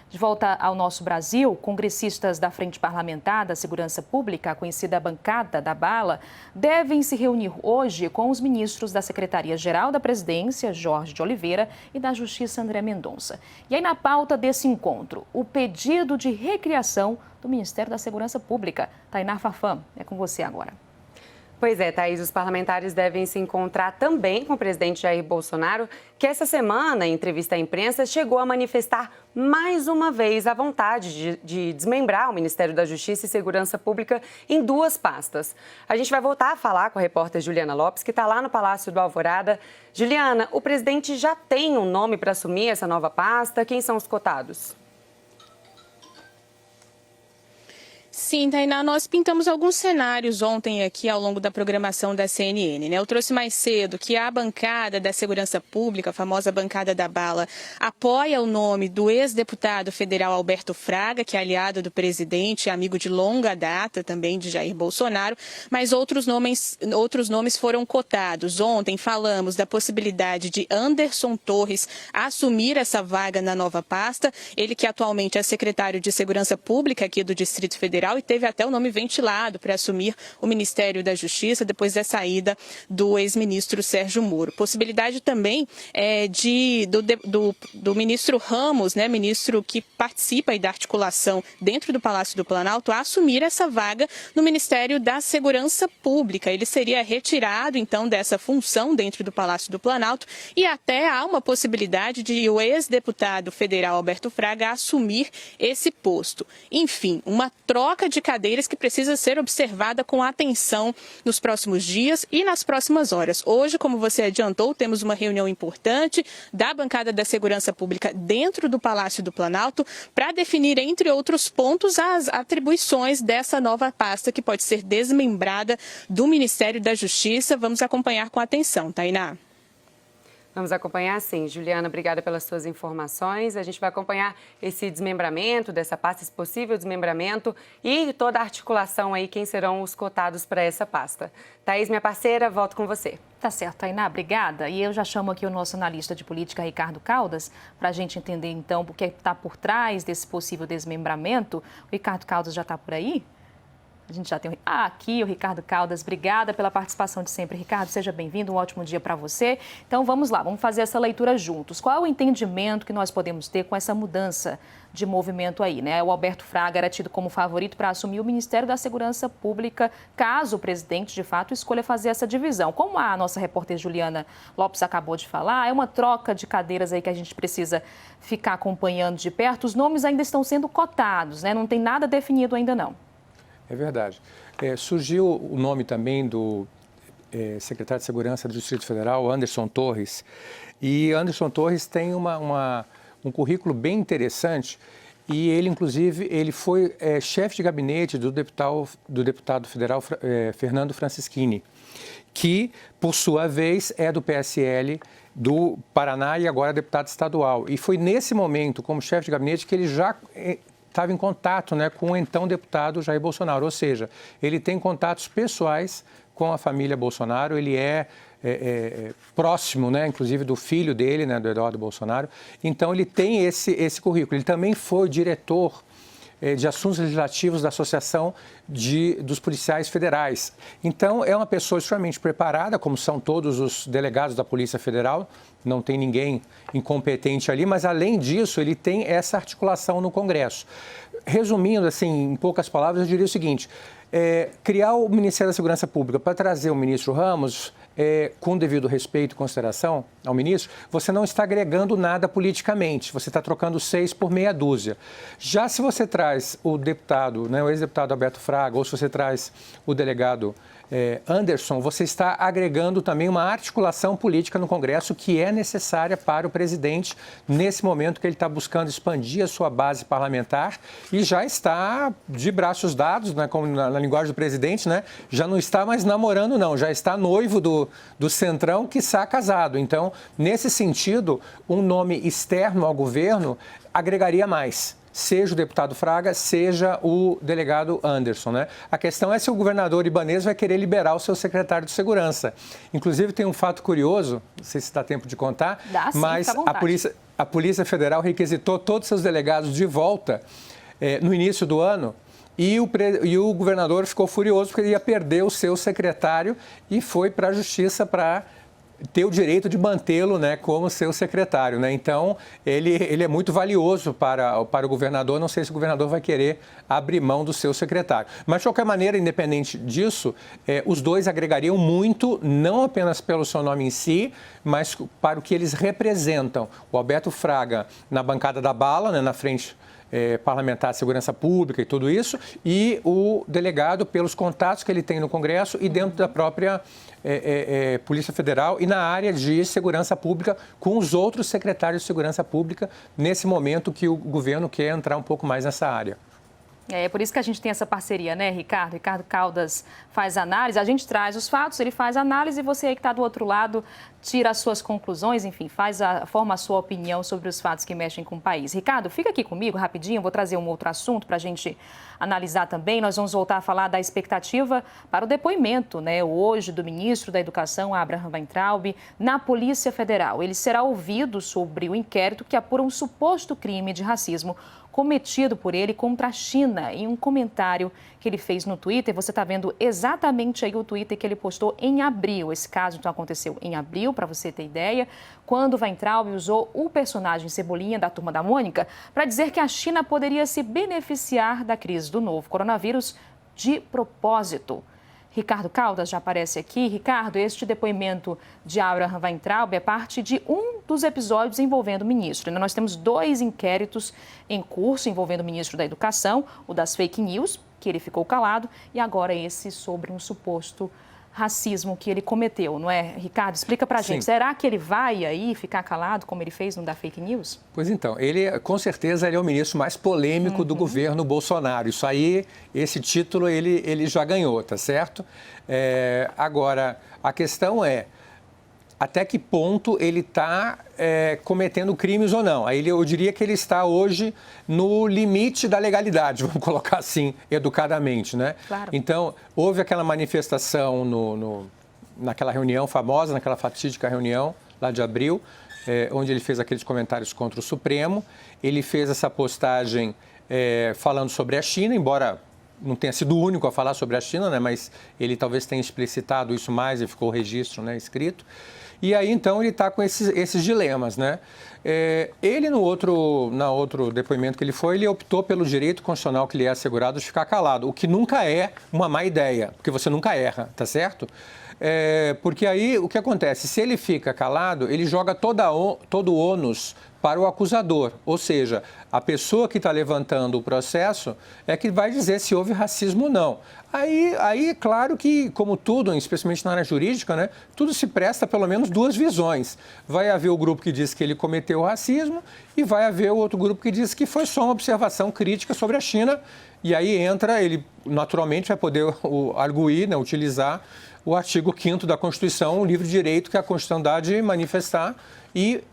De volta ao nosso Brasil, congressistas da Frente Parlamentar da Segurança Pública, a conhecida bancada da bala, devem se reunir hoje com os ministros da Secretaria-Geral da Presidência, Jorge de Oliveira, e da Justiça, André Mendonça. E aí, na pauta desse encontro, o pedido de recriação do Ministério da Segurança Pública. Tainá Fafam, é com você agora. Pois é, Thaís, os parlamentares devem se encontrar também com o presidente Jair Bolsonaro, que essa semana, em entrevista à imprensa, chegou a manifestar mais uma vez a vontade de desmembrar o Ministério da Justiça e Segurança Pública em 2 pastas. A gente vai voltar a falar com a repórter Juliana Lopes, que está lá no Palácio do Alvorada. Juliana, o presidente já tem um nome para assumir essa nova pasta? Quem são os cotados? Sim, Tainá, nós pintamos alguns cenários ontem aqui ao longo da programação da CNN, né? Eu trouxe mais cedo que a bancada da Segurança Pública, a famosa bancada da bala, apoia o nome do ex-deputado federal Alberto Fraga, que é aliado do presidente, amigo de longa data também de Jair Bolsonaro, mas outros nomes foram cotados. Ontem falamos da possibilidade de Anderson Torres assumir essa vaga na nova pasta, ele que atualmente é secretário de Segurança Pública aqui do Distrito Federal e teve até o nome ventilado para assumir o Ministério da Justiça depois da saída do ex-ministro Sérgio Moro. Possibilidade também do ministro Ramos, né, ministro que participa aí da articulação dentro do Palácio do Planalto, a assumir essa vaga no Ministério da Segurança Pública. Ele seria retirado, então, dessa função dentro do Palácio do Planalto e até há uma possibilidade de o ex-deputado federal Alberto Fraga assumir esse posto. Enfim, uma troca troca de cadeiras que precisa ser observada com atenção nos próximos dias e nas próximas horas. Hoje, como você adiantou, temos uma reunião importante da bancada da Segurança Pública dentro do Palácio do Planalto para definir, entre outros pontos, as atribuições dessa nova pasta que pode ser desmembrada do Ministério da Justiça. Vamos acompanhar com atenção, Tainá. Vamos acompanhar sim. Juliana, obrigada pelas suas informações. A gente vai acompanhar esse desmembramento dessa pasta, esse possível desmembramento e toda a articulação aí, quem serão os cotados para essa pasta. Thaís, minha parceira, volto com você. Tá certo, Tainá, obrigada. E eu já chamo aqui o nosso analista de política, Ricardo Caldas, para a gente entender então o que está por trás desse possível desmembramento. O Ricardo Caldas já está por aí? A gente já tem aqui o Ricardo Caldas. Obrigada pela participação de sempre. Ricardo, seja bem-vindo, um ótimo dia para você. Então vamos lá, vamos fazer essa leitura juntos. Qual é o entendimento que nós podemos ter com essa mudança de movimento aí, né? O Alberto Fraga era tido como favorito para assumir o Ministério da Segurança Pública, caso o presidente, de fato, escolha fazer essa divisão. Como a nossa repórter Juliana Lopes acabou de falar, é uma troca de cadeiras aí que a gente precisa ficar acompanhando de perto. Os nomes ainda estão sendo cotados, né? Não tem nada definido ainda não. É verdade. Surgiu o nome também do secretário de Segurança do Distrito Federal, Anderson Torres. E Anderson Torres tem um currículo bem interessante e ele, inclusive, ele foi chefe de gabinete do deputado federal Fernando Francischini, que, por sua vez, é do PSL do Paraná e agora é deputado estadual. E foi nesse momento, como chefe de gabinete, que ele já estava em contato, né, com o então deputado Jair Bolsonaro, ou seja, ele tem contatos pessoais com a família Bolsonaro, ele é próximo, né, inclusive do filho dele, né, do Eduardo Bolsonaro, então ele tem esse currículo. Ele também foi diretor de assuntos legislativos da Associação dos Policiais Federais. Então, é uma pessoa extremamente preparada, como são todos os delegados da Polícia Federal, não tem ninguém incompetente ali, mas, além disso, ele tem essa articulação no Congresso. Resumindo, assim, em poucas palavras, eu diria o seguinte, criar o Ministério da Segurança Pública para trazer o ministro Ramos, com devido respeito e consideração ao ministro, você não está agregando nada politicamente, você está trocando 6 por meia dúzia. Já se você traz o deputado, né, o ex-deputado Alberto Fraga, ou se você traz o delegado Anderson, você está agregando também uma articulação política no Congresso que é necessária para o presidente nesse momento que ele está buscando expandir a sua base parlamentar e já está de braços dados, né, como na linguagem do presidente, né, já não está mais namorando não, já está noivo do Centrão, quiçá casado. Então, nesse sentido, um nome externo ao governo agregaria mais. Seja o deputado Fraga, seja o delegado Anderson, né? A questão é se o governador Ibanez vai querer liberar o seu secretário de segurança. Inclusive, tem um fato curioso, não sei se dá tempo de contar, mas a Polícia Federal requisitou todos os seus delegados de volta no início do ano e o governador ficou furioso porque ele ia perder o seu secretário e foi para a Justiça para ter o direito de mantê-lo, né, como seu secretário, né? Então, ele é muito valioso para o governador, não sei se o governador vai querer abrir mão do seu secretário. Mas, de qualquer maneira, independente disso, os dois agregariam muito, não apenas pelo seu nome em si, mas para o que eles representam. O Alberto Fraga na bancada da bala, né, na frente parlamentar de segurança pública e tudo isso, e o delegado pelos contatos que ele tem no Congresso e dentro da própria Polícia Federal e na área de segurança pública com os outros secretários de segurança pública nesse momento que o governo quer entrar um pouco mais nessa área. É por isso que a gente tem essa parceria, né, Ricardo? Ricardo Caldas faz análise, a gente traz os fatos, ele faz análise e você aí que está do outro lado tira as suas conclusões, enfim, forma a sua opinião sobre os fatos que mexem com o país. Ricardo, fica aqui comigo rapidinho, vou trazer um outro assunto para a gente analisar também. Nós vamos voltar a falar da expectativa para o depoimento, né, hoje do ministro da Educação, Abraham Weintraub, na Polícia Federal. Ele será ouvido sobre o inquérito que apura um suposto crime de racismo cometido por ele contra a China, em um comentário que ele fez no Twitter. Você está vendo exatamente aí o Twitter que ele postou em abril. Esse caso, então, aconteceu em abril, para você ter ideia, quando Weintraub usou o personagem Cebolinha da Turma da Mônica para dizer que a China poderia se beneficiar da crise do novo coronavírus de propósito. Ricardo Caldas já aparece aqui. Ricardo, este depoimento de Abraham Weintraub é parte de um dos episódios envolvendo o ministro. Nós temos 2 inquéritos em curso envolvendo o ministro da Educação, o das fake news, que ele ficou calado, e agora esse sobre um suposto racismo que ele cometeu, não é? Ricardo, explica pra gente, será que ele vai aí ficar calado como ele fez no da fake news? Pois então, ele com certeza ele é o ministro mais polêmico do governo Bolsonaro. Isso aí, esse título ele já ganhou, tá certo? Agora, a questão é até que ponto ele está cometendo crimes ou não. Aí eu diria que ele está hoje no limite da legalidade, vamos colocar assim, educadamente, né? Claro. Então, houve aquela manifestação naquela reunião famosa, naquela fatídica reunião lá de abril, onde ele fez aqueles comentários contra o Supremo. Ele fez essa postagem falando sobre a China, embora não tenha sido o único a falar sobre a China, né? Mas ele talvez tenha explicitado isso mais e ficou o registro, né, escrito. E aí, então, ele está com esses dilemas, né? Ele, no outro depoimento que ele foi, ele optou pelo direito constitucional que lhe é assegurado de ficar calado, o que nunca é uma má ideia, porque você nunca erra, tá certo? Porque aí, o que acontece? Se ele fica calado, ele joga todo o ônus para o acusador, ou seja, a pessoa que está levantando o processo é que vai dizer se houve racismo ou não. Aí, claro que, como tudo, especialmente na área jurídica, né, tudo se presta a pelo menos duas visões. Vai haver o grupo que diz que ele cometeu racismo e vai haver o outro grupo que diz que foi só uma observação crítica sobre a China. E aí ele naturalmente vai poder arguir, né, utilizar o artigo 5º da Constituição, o livre direito que a Constituição dá de manifestar e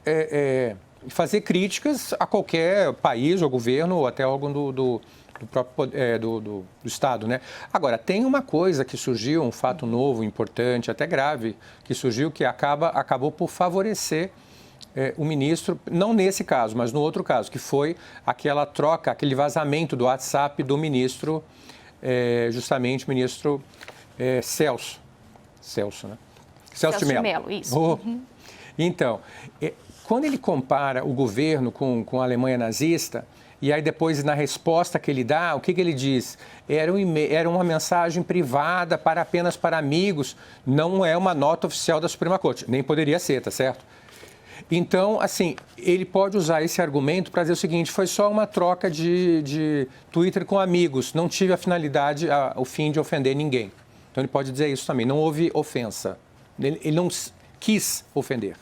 fazer críticas a qualquer país ou governo ou até órgão do próprio do Estado, né? Agora, tem uma coisa que surgiu, um fato novo, importante, até grave, que surgiu que acabou por favorecer o ministro, não nesse caso, mas no outro caso, que foi aquela troca, aquele vazamento do WhatsApp do ministro, justamente o ministro Celso, né? Celso de Mello, isso. Então, quando ele compara o governo com a Alemanha nazista, e aí depois, na resposta que ele dá, o que ele diz? Era uma mensagem privada apenas para amigos, não é uma nota oficial da Suprema Corte. Nem poderia ser, tá certo? Então, assim, ele pode usar esse argumento para dizer o seguinte, foi só uma troca de Twitter com amigos, não tive a finalidade, o fim de ofender ninguém. Então, ele pode dizer isso também, não houve ofensa, ele não quis ofender.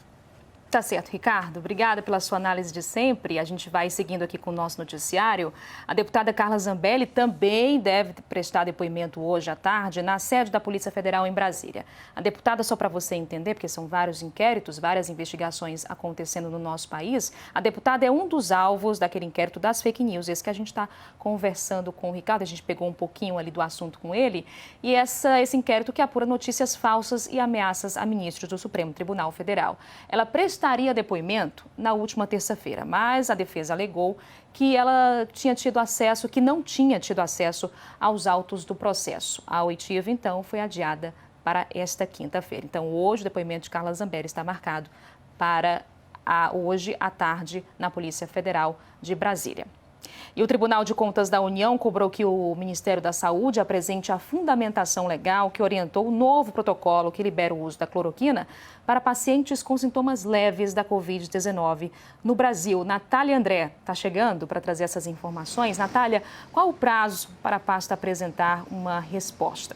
Tá certo, Ricardo. Obrigada pela sua análise de sempre. A gente vai seguindo aqui com o nosso noticiário. A deputada Carla Zambelli também deve prestar depoimento hoje à tarde na sede da Polícia Federal em Brasília. A deputada, só para você entender, porque são vários inquéritos, várias investigações acontecendo no nosso país, a deputada é um dos alvos daquele inquérito das fake news, esse que a gente está conversando com o Ricardo, a gente pegou um pouquinho ali do assunto com ele, e esse inquérito que apura notícias falsas e ameaças a ministros do Supremo Tribunal Federal. Ela prestaria depoimento na última terça-feira, mas a defesa alegou que ela tinha tido acesso, que não tinha tido acesso aos autos do processo. A oitiva, então, foi adiada para esta quinta-feira. Então, hoje o depoimento de Carla Zambelli está marcado para hoje à tarde na Polícia Federal de Brasília. E o Tribunal de Contas da União cobrou que o Ministério da Saúde apresente a fundamentação legal que orientou o novo protocolo que libera o uso da cloroquina para pacientes com sintomas leves da Covid-19 no Brasil. Natália André está chegando para trazer essas informações. Natália, qual o prazo para a pasta apresentar uma resposta?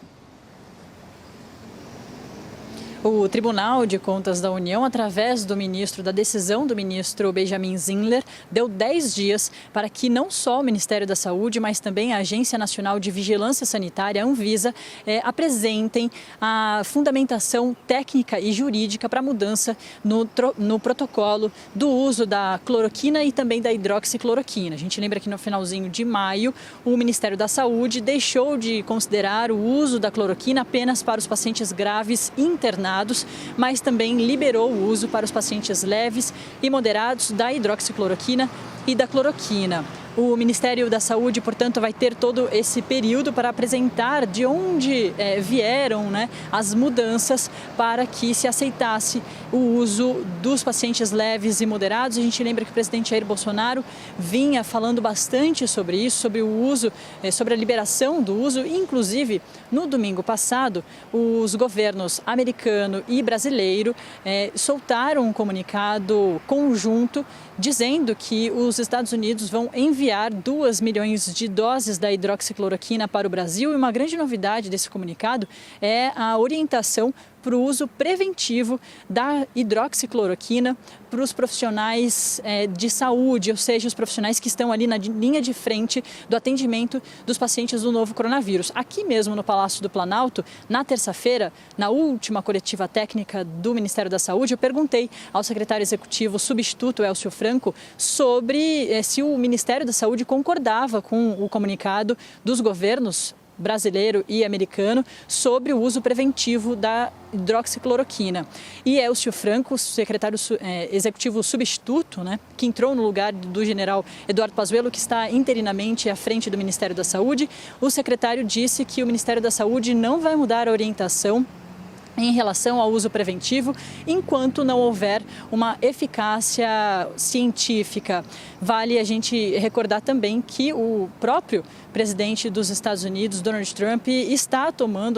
O Tribunal de Contas da União, através da decisão do ministro Benjamin Zindler, deu 10 dias para que não só o Ministério da Saúde, mas também a Agência Nacional de Vigilância Sanitária, a Anvisa, apresentem a fundamentação técnica e jurídica para mudança no protocolo do uso da cloroquina e também da hidroxicloroquina. A gente lembra que no finalzinho de maio, o Ministério da Saúde deixou de considerar o uso da cloroquina apenas para os pacientes graves internados, mas também liberou o uso para os pacientes leves e moderados da hidroxicloroquina e da cloroquina. O Ministério da Saúde, portanto, vai ter todo esse período para apresentar de onde vieram, né, as mudanças para que se aceitasse o uso dos pacientes leves e moderados. A gente lembra que o presidente Jair Bolsonaro vinha falando bastante sobre isso, sobre o uso, sobre a liberação do uso. Inclusive, no domingo passado, os governos americano e brasileiro soltaram um comunicado conjunto dizendo que os Estados Unidos vão enviar enviar 2 milhões de doses da hidroxicloroquina para o Brasil. E uma grande novidade desse comunicado é a orientação para o uso preventivo da hidroxicloroquina para os profissionais de saúde, ou seja, os profissionais que estão ali na linha de frente do atendimento dos pacientes do novo coronavírus. Aqui mesmo no Palácio do Planalto, na terça-feira, na última coletiva técnica do Ministério da Saúde, eu perguntei ao secretário executivo substituto, Elcio Franco, sobre se o Ministério da Saúde concordava com o comunicado dos governos brasileiro e americano sobre o uso preventivo da hidroxicloroquina. E Elcio Franco, secretário executivo substituto, que entrou no lugar do general Eduardo Pazuello, que está interinamente à frente do Ministério da Saúde, o secretário disse que o Ministério da Saúde não vai mudar a orientação em relação ao uso preventivo, enquanto não houver uma eficácia científica. Vale a gente recordar também que o próprio presidente dos Estados Unidos, Donald Trump,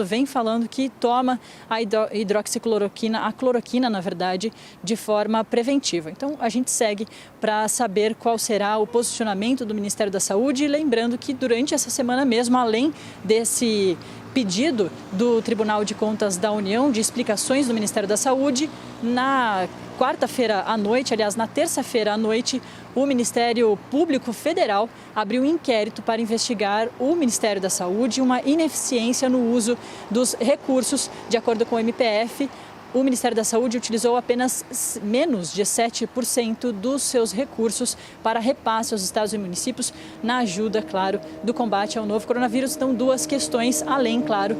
vem falando que toma a hidroxicloroquina, a cloroquina, na verdade, de forma preventiva. Então, a gente segue para saber qual será o posicionamento do Ministério da Saúde, lembrando que durante essa semana mesmo, além desse pedido do Tribunal de Contas da União de explicações do Ministério da Saúde, na quarta-feira à noite, aliás, na terça-feira à noite, o Ministério Público Federal abriu um inquérito para investigar o Ministério da Saúde uma ineficiência no uso dos recursos. De acordo com o MPF, o Ministério da Saúde utilizou apenas menos de 7% dos seus recursos para repasse aos estados e municípios na ajuda, claro, do combate ao novo coronavírus. Então, duas questões, além, claro,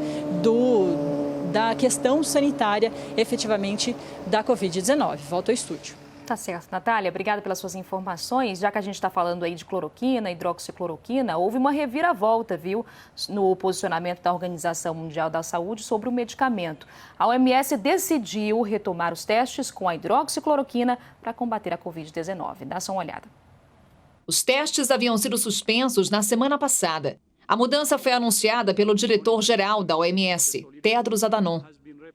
da questão sanitária, efetivamente, da Covid-19. Volto ao estúdio. Tá certo, Natália, obrigada pelas suas informações. Já que a gente está falando aí de cloroquina, hidroxicloroquina, houve uma reviravolta, viu, no posicionamento da Organização Mundial da Saúde sobre o medicamento. A OMS decidiu retomar os testes com a hidroxicloroquina para combater a Covid-19. Dá só uma olhada. Os testes haviam sido suspensos na semana passada. A mudança foi anunciada pelo diretor-geral da OMS, Tedros Adhanom.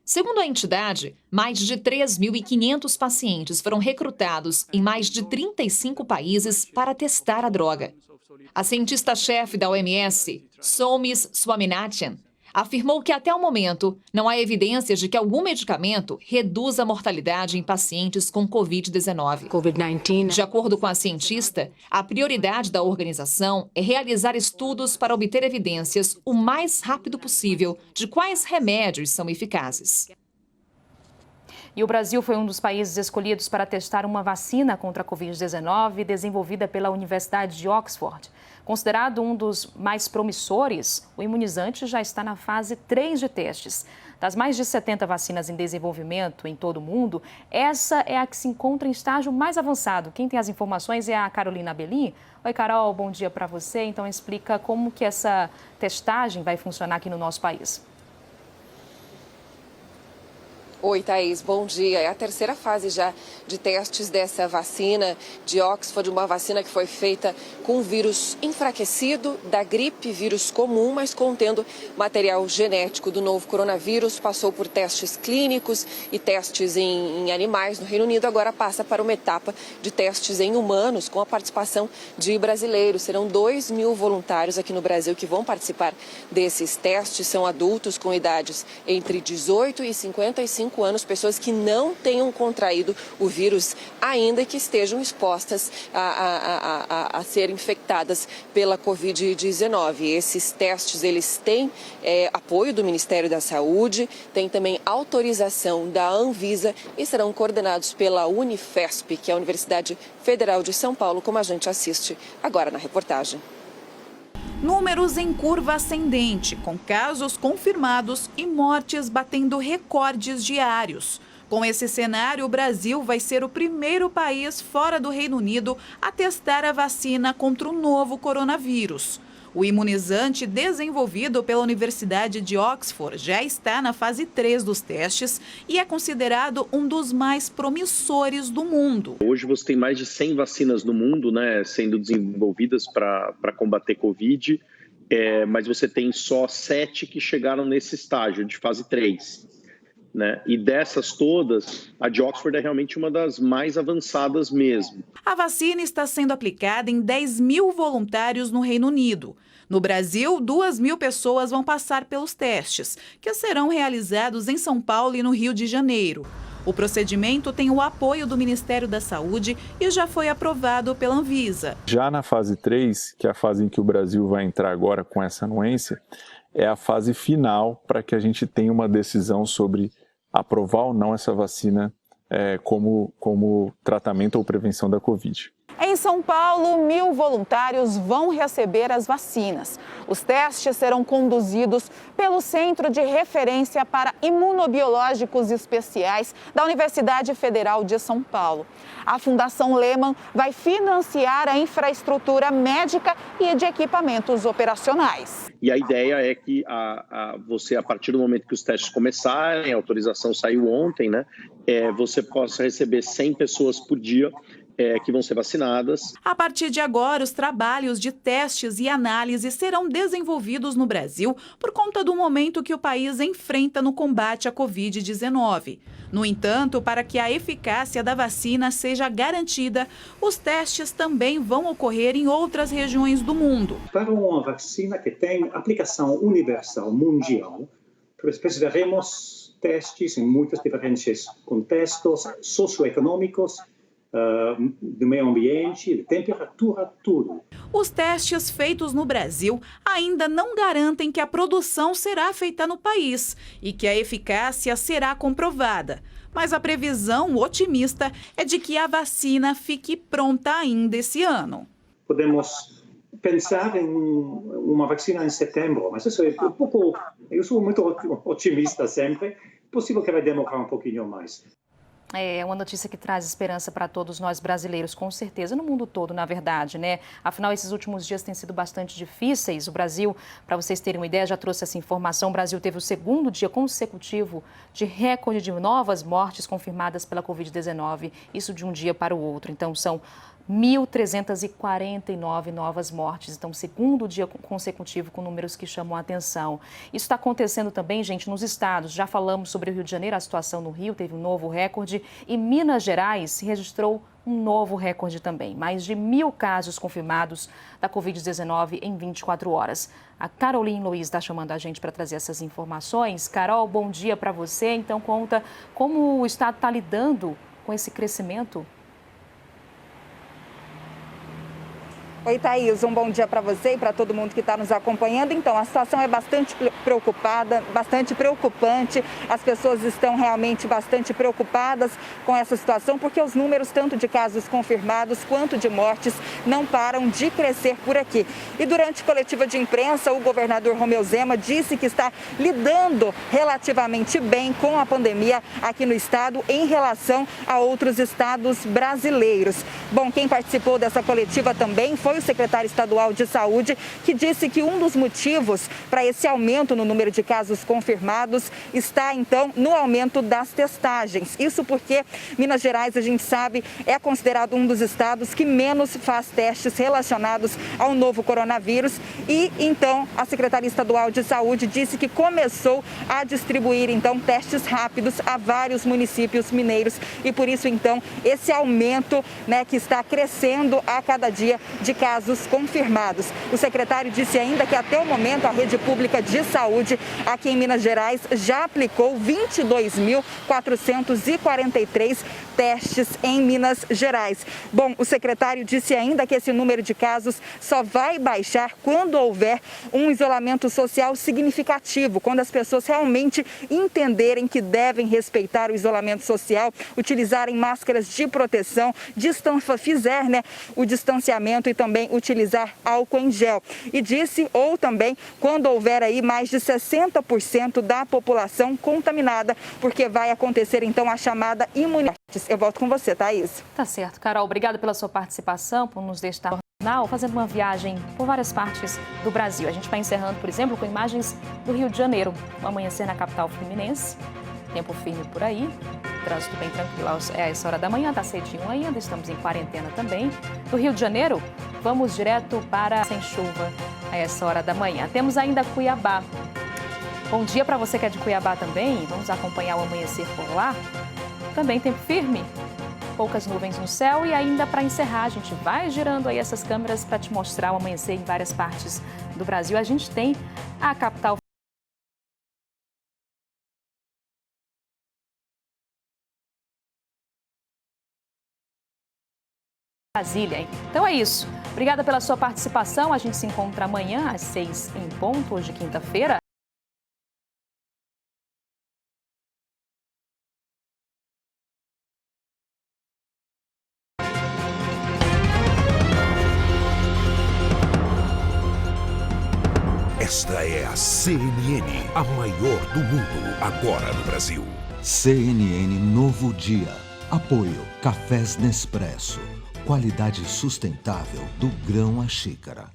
Segundo a entidade, mais de 3.500 pacientes foram recrutados em mais de 35 países para testar a droga. A cientista-chefe da OMS, Soumya Swaminathan, afirmou que até o momento não há evidências de que algum medicamento reduza a mortalidade em pacientes com Covid-19. De acordo com a cientista, a prioridade da organização é realizar estudos para obter evidências o mais rápido possível de quais remédios são eficazes. E o Brasil foi um dos países escolhidos para testar uma vacina contra a Covid-19 desenvolvida pela Universidade de Oxford. Considerado um dos mais promissores, o imunizante já está na fase 3 de testes. Das mais de 70 vacinas em desenvolvimento em todo o mundo, essa é a que se encontra em estágio mais avançado. Quem tem as informações é a Carolina Belin. Oi, Carol, bom dia para você. Então, explica como que essa testagem vai funcionar aqui no nosso país. Oi, Thaís, bom dia. É a terceira fase já de testes dessa vacina de Oxford, uma vacina que foi feita com vírus enfraquecido da gripe, vírus comum, mas contendo material genético do novo coronavírus. Passou por testes clínicos e testes em animais no Reino Unido, agora passa para uma etapa de testes em humanos com a participação de brasileiros. Serão 2.000 voluntários aqui no Brasil que vão participar desses testes. São adultos com idades entre 18 e 55 anos, pessoas que não tenham contraído o vírus ainda e que estejam expostas a ser infectadas pela Covid-19. Esses testes, eles têm apoio do Ministério da Saúde, tem também autorização da Anvisa e serão coordenados pela Unifesp, que é a Universidade Federal de São Paulo, como a gente assiste agora na reportagem. Números em curva ascendente, com casos confirmados e mortes batendo recordes diários. Com esse cenário, o Brasil vai ser o primeiro país fora do Reino Unido a testar a vacina contra o novo coronavírus. O imunizante desenvolvido pela Universidade de Oxford já está na fase 3 dos testes e é considerado um dos mais promissores do mundo. Hoje você tem mais de 100 vacinas no mundo, sendo desenvolvidas para combater Covid, mas você tem só 7 que chegaram nesse estágio de fase 3. né? E dessas todas, a de Oxford é realmente uma das mais avançadas mesmo. A vacina está sendo aplicada em 10 mil voluntários no Reino Unido. No Brasil, 2.000 pessoas vão passar pelos testes, que serão realizados em São Paulo e no Rio de Janeiro. O procedimento tem o apoio do Ministério da Saúde e já foi aprovado pela Anvisa. Já na fase 3, que é a fase em que o Brasil vai entrar agora com essa anuência, é a fase final para que a gente tenha uma decisão sobre aprovar ou não essa vacina como tratamento ou prevenção da Covid. Em São Paulo, 1.000 voluntários vão receber as vacinas. Os testes serão conduzidos pelo Centro de Referência para Imunobiológicos Especiais da Universidade Federal de São Paulo. A Fundação Lehman vai financiar a infraestrutura médica e de equipamentos operacionais. E a ideia é que você, a partir do momento que os testes começarem, a autorização saiu ontem, né? Você possa receber 100 pessoas por dia que vão ser vacinadas. A partir de agora, os trabalhos de testes e análises serão desenvolvidos no Brasil por conta do momento que o país enfrenta no combate à Covid-19. No entanto, para que a eficácia da vacina seja garantida, os testes também vão ocorrer em outras regiões do mundo. Para uma vacina que tem aplicação universal mundial, precisaremos testes em muitos diferentes contextos socioeconômicos, do meio ambiente, de temperatura, tudo. Os testes feitos no Brasil ainda não garantem que a produção será feita no país e que a eficácia será comprovada. Mas a previsão otimista é de que a vacina fique pronta ainda esse ano. Podemos pensar em uma vacina em setembro, mas isso é eu sou muito otimista sempre, é possível que vai demorar um pouquinho mais. É uma notícia que traz esperança para todos nós brasileiros, com certeza, no mundo todo, na verdade, né? Afinal, esses últimos dias têm sido bastante difíceis. O Brasil, para vocês terem uma ideia, já trouxe essa informação, o Brasil teve o segundo dia consecutivo de recorde de novas mortes confirmadas pela Covid-19, isso de um dia para o outro. Então, são 1.349 novas mortes. Então, segundo dia consecutivo com números que chamam a atenção. Isso está acontecendo também, gente, nos estados. Já falamos sobre o Rio de Janeiro, a situação no Rio teve um novo recorde e Minas Gerais registrou um novo recorde também. Mais de 1.000 casos confirmados da Covid-19 em 24 horas. A Caroline Luiz está chamando a gente para trazer essas informações. Carol, bom dia para você. Então, conta como o estado está lidando com esse crescimento. Oi, Thaís, um bom dia para você e para todo mundo que está nos acompanhando. Então, a situação é bastante preocupante. As pessoas estão realmente bastante preocupadas com essa situação, porque os números, tanto de casos confirmados quanto de mortes, não param de crescer por aqui. E durante a coletiva de imprensa, o governador Romeu Zema disse que está lidando relativamente bem com a pandemia aqui no estado em relação a outros estados brasileiros. Bom, quem participou dessa coletiva também foi o secretário estadual de saúde, que disse que um dos motivos para esse aumento no número de casos confirmados está, então, no aumento das testagens. Isso porque Minas Gerais, a gente sabe, é considerado um dos estados que menos faz testes relacionados ao novo coronavírus. E, então, a secretaria estadual de saúde disse que começou a distribuir, então, testes rápidos a vários municípios mineiros. E, por isso, então, esse aumento, né, que está crescendo a cada dia de casos confirmados. O secretário disse ainda que até o momento a rede pública de saúde aqui em Minas Gerais já aplicou 22.443 testes em Minas Gerais. Bom, o secretário disse ainda que esse número de casos só vai baixar quando houver um isolamento social significativo, quando as pessoas realmente entenderem que devem respeitar o isolamento social, utilizarem máscaras de proteção, fizer, né, o distanciamento e também utilizar álcool em gel. E disse, ou também, quando houver aí mais de 60% da população contaminada, porque vai acontecer então a chamada imunidade. Eu volto com você, Thaís. Tá certo, Carol. Obrigada pela sua participação, por nos deixar fazendo uma viagem por várias partes do Brasil. A gente vai encerrando, por exemplo, com imagens do Rio de Janeiro. O amanhecer na capital fluminense. Tempo firme por aí, trânsito bem tranquilo a essa hora da manhã, tá cedinho ainda, estamos em quarentena também. Do Rio de Janeiro, vamos direto para sem chuva a essa hora da manhã. Temos ainda Cuiabá. Bom dia para você que é de Cuiabá também. Vamos acompanhar o amanhecer por lá. Também tempo firme, poucas nuvens no céu e ainda para encerrar, a gente vai girando aí essas câmeras para te mostrar o amanhecer em várias partes do Brasil. A gente tem a capital Brasília. Então é isso. Obrigada pela sua participação. A gente se encontra amanhã às 6 em ponto, hoje quinta-feira. Esta é a CNN, a maior do mundo, agora no Brasil. CNN Novo Dia. Apoio Cafés Nespresso. Qualidade sustentável do grão à xícara.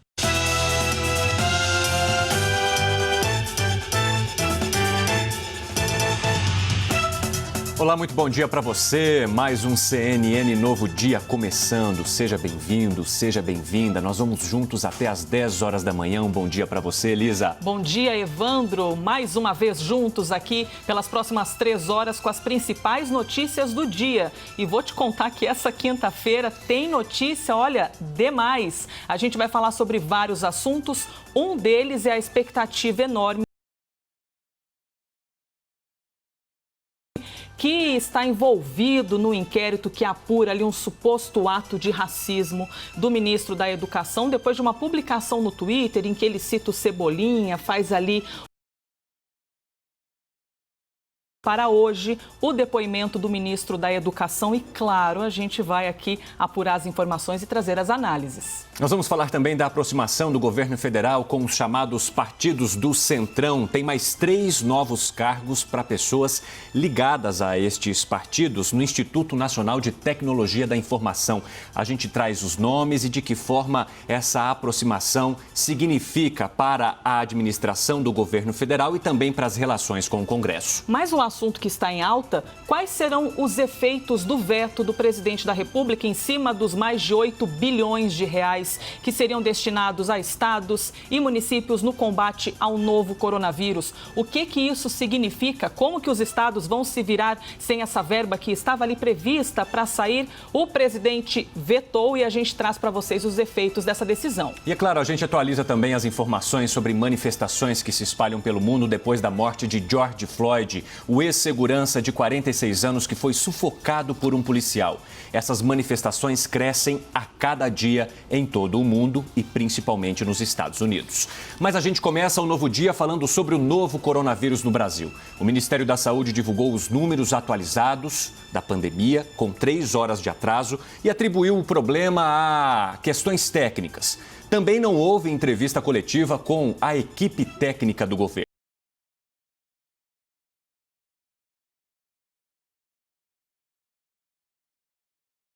Olá, muito bom dia para você. Mais um CNN Novo Dia começando. Seja bem-vindo, seja bem-vinda. Nós vamos juntos até às 10 horas da manhã. Um bom dia para você, Elisa. Bom dia, Evandro. Mais uma vez juntos aqui pelas próximas 3 horas com as principais notícias do dia. E vou te contar que essa quinta-feira tem notícia, olha, demais. A gente vai falar sobre vários assuntos. Um deles é a expectativa enorme que está envolvido no inquérito que apura ali um suposto ato de racismo do ministro da Educação, depois de uma publicação no Twitter em que ele cita o Cebolinha, faz ali para hoje o depoimento do ministro da Educação e, claro, a gente vai aqui apurar as informações e trazer as análises. Nós vamos falar também da aproximação do governo federal com os chamados partidos do Centrão. Tem mais 3 novos cargos para pessoas ligadas a estes partidos no Instituto Nacional de Tecnologia da Informação. A gente traz os nomes e de que forma essa aproximação significa para a administração do governo federal e também para as relações com o Congresso. Mas o assunto que está em alta, quais serão os efeitos do veto do presidente da República em cima dos mais de 8 bilhões de reais que seriam destinados a estados e municípios no combate ao novo coronavírus? O que isso significa? Como que os estados vão se virar sem essa verba que estava ali prevista para sair? O presidente vetou e a gente traz para vocês os efeitos dessa decisão. E é claro, a gente atualiza também as informações sobre manifestações que se espalham pelo mundo depois da morte de George Floyd, o ex-segurança de 46 anos que foi sufocado por um policial. Essas manifestações crescem a cada dia em todo o mundo e principalmente nos Estados Unidos. Mas a gente começa o novo dia falando sobre o novo coronavírus no Brasil. O Ministério da Saúde divulgou os números atualizados da pandemia com 3 horas de atraso e atribuiu o problema a questões técnicas. Também não houve entrevista coletiva com a equipe técnica do governo.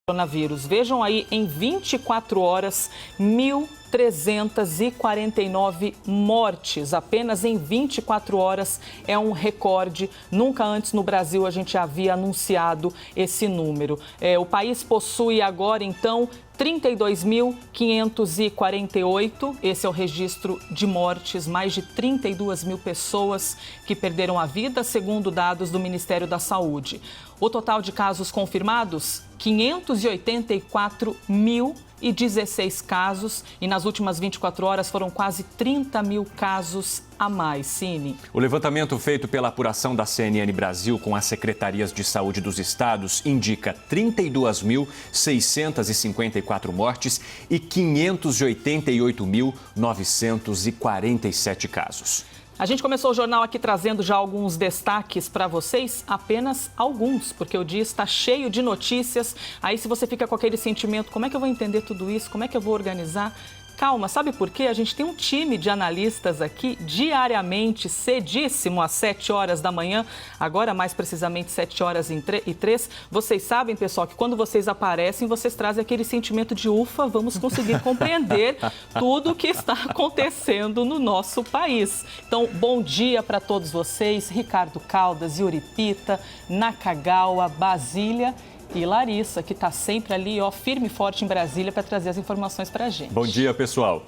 Coronavírus. Vejam aí, em 24 horas, 1.349 mortes. Apenas em 24 horas é um recorde. Nunca antes no Brasil a gente havia anunciado esse número. O país possui agora, então, 32.548, esse é o registro de mortes, mais de 32 mil pessoas que perderam a vida, segundo dados do Ministério da Saúde. O total de casos confirmados, 584.016 casos e nas últimas 24 horas foram quase 30 mil casos a mais. Cine. O levantamento feito pela apuração da CNN Brasil com as secretarias de saúde dos estados indica 32.654 mortes e 588.947 casos. A gente começou o jornal aqui trazendo já alguns destaques para vocês, apenas alguns, porque o dia está cheio de notícias. Aí se você fica com aquele sentimento, como é que eu vou entender tudo isso? Como é que eu vou organizar? Calma, sabe por quê? A gente tem um time de analistas aqui diariamente, cedíssimo, às 7 horas da manhã, agora mais precisamente 7h03. Vocês sabem, pessoal, que quando vocês aparecem, vocês trazem aquele sentimento de ufa, vamos conseguir compreender tudo o que está acontecendo no nosso país. Então, bom dia para todos vocês, Ricardo Caldas, Yuri Pita, Nakagawa, Basília e Larissa, que está sempre ali, ó, firme e forte em Brasília para trazer as informações para a gente. Bom dia, pessoal.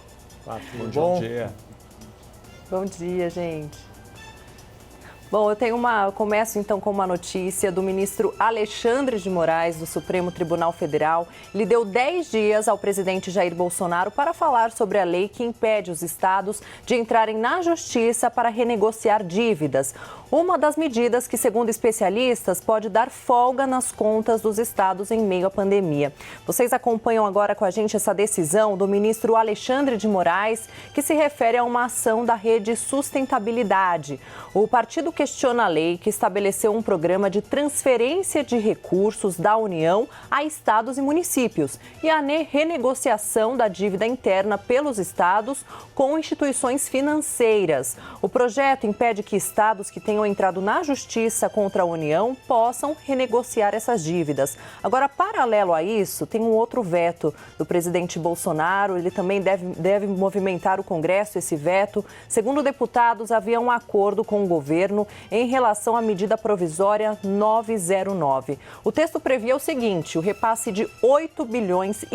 Bom dia. Bom dia, gente. Bom, começo então com uma notícia do ministro Alexandre de Moraes, do Supremo Tribunal Federal. Ele deu 10 dias ao presidente Jair Bolsonaro para falar sobre a lei que impede os estados de entrarem na justiça para renegociar dívidas. Uma das medidas que, segundo especialistas, pode dar folga nas contas dos estados em meio à pandemia. Vocês acompanham agora com a gente essa decisão do ministro Alexandre de Moraes, que se refere a uma ação da Rede Sustentabilidade. O partido questiona a lei que estabeleceu um programa de transferência de recursos da União a estados e municípios e a renegociação da dívida interna pelos estados com instituições financeiras. O projeto impede que estados que tenham entrado na justiça contra a União possam renegociar essas dívidas. Agora, paralelo a isso, tem um outro veto do presidente Bolsonaro. Ele também deve movimentar o Congresso, esse veto. Segundo deputados, havia um acordo com o governo em relação à medida provisória 909. O texto previa o seguinte: o repasse de 8,5 bilhões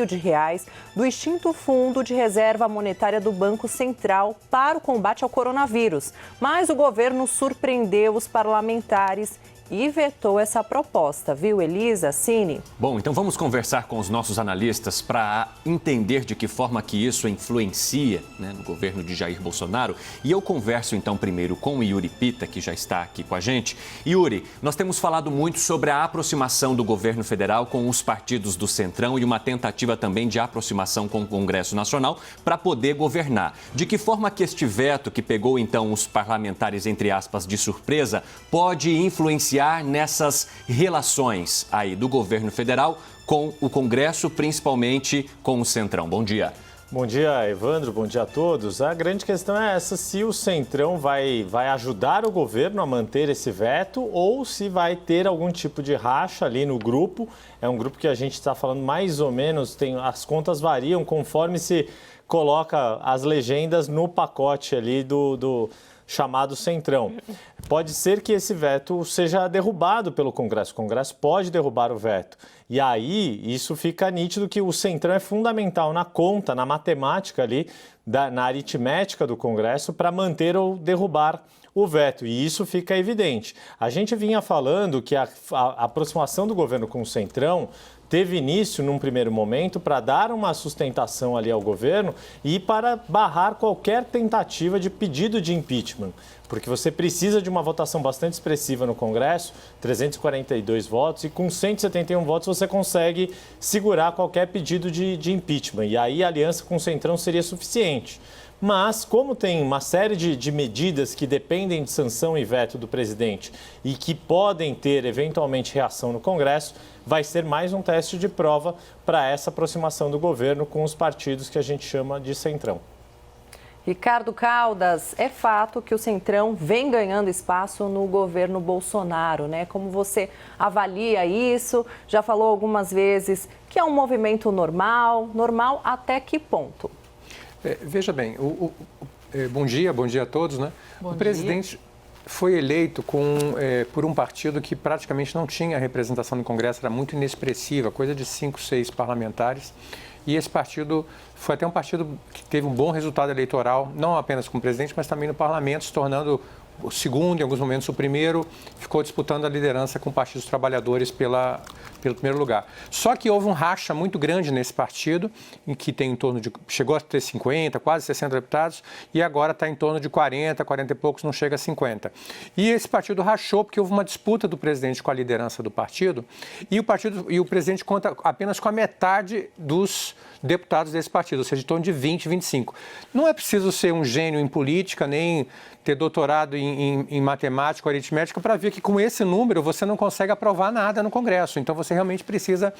de reais do extinto Fundo de Reserva Monetária do Banco Central para o combate ao coronavírus. Mas o governo surpreendeu os parlamentares e vetou essa proposta, viu, Elisa, Cine? Bom, então vamos conversar com os nossos analistas para entender de que forma que isso influencia, no governo de Jair Bolsonaro. E eu converso então primeiro com o Yuri Pita, que já está aqui com a gente. Yuri, nós temos falado muito sobre a aproximação do governo federal com os partidos do Centrão e uma tentativa também de aproximação com o Congresso Nacional para poder governar. De que forma que este veto, que pegou então os parlamentares, entre aspas, de surpresa, pode influenciar nessas relações aí do governo federal com o Congresso, principalmente com o Centrão? Bom dia. Bom dia, Evandro. Bom dia a todos. A grande questão é essa: se o Centrão vai ajudar o governo a manter esse veto ou se vai ter algum tipo de racha ali no grupo. É um grupo que a gente está falando mais ou menos, as contas variam conforme se coloca as legendas no pacote ali do chamado Centrão. Pode ser que esse veto seja derrubado pelo Congresso. O Congresso pode derrubar o veto. E aí, isso fica nítido que o Centrão é fundamental na conta, na matemática ali, na aritmética do Congresso, para manter ou derrubar o veto. E isso fica evidente. A gente vinha falando que a aproximação do governo com o Centrão teve início, num primeiro momento, para dar uma sustentação ali ao governo e para barrar qualquer tentativa de pedido de impeachment. Porque você precisa de uma votação bastante expressiva no Congresso, 342 votos, e com 171 votos você consegue segurar qualquer pedido de impeachment. E aí a aliança com o Centrão seria suficiente. Mas, como tem uma série de medidas que dependem de sanção e veto do presidente e que podem ter, eventualmente, reação no Congresso, vai ser mais um teste de prova para essa aproximação do governo com os partidos que a gente chama de Centrão. Ricardo Caldas, é fato que o Centrão vem ganhando espaço no governo Bolsonaro, né? Como você avalia isso? Já falou algumas vezes que é um movimento normal até que ponto? Veja bem, bom dia a todos, né? O presidente foi eleito por um partido que praticamente não tinha representação no Congresso, era muito inexpressiva, coisa de 5, 6 parlamentares. E esse partido foi até um partido que teve um bom resultado eleitoral, não apenas com o presidente, mas também no parlamento, se tornando o segundo, em alguns momentos o primeiro, ficou disputando a liderança com o Partido dos Trabalhadores pelo primeiro lugar. Só que houve um racha muito grande nesse partido, em que tem em torno de, chegou a ter 50, quase 60 deputados, e agora está em torno de 40 e poucos, não chega a 50. E esse partido rachou porque houve uma disputa do presidente com a liderança do partido, e o presidente conta apenas com a metade dos deputados desse partido, ou seja, em torno de 20, 25. Não é preciso ser um gênio em política, nem ter doutorado em matemática ou aritmética para ver que com esse número você não consegue aprovar nada no Congresso. Então você realmente precisa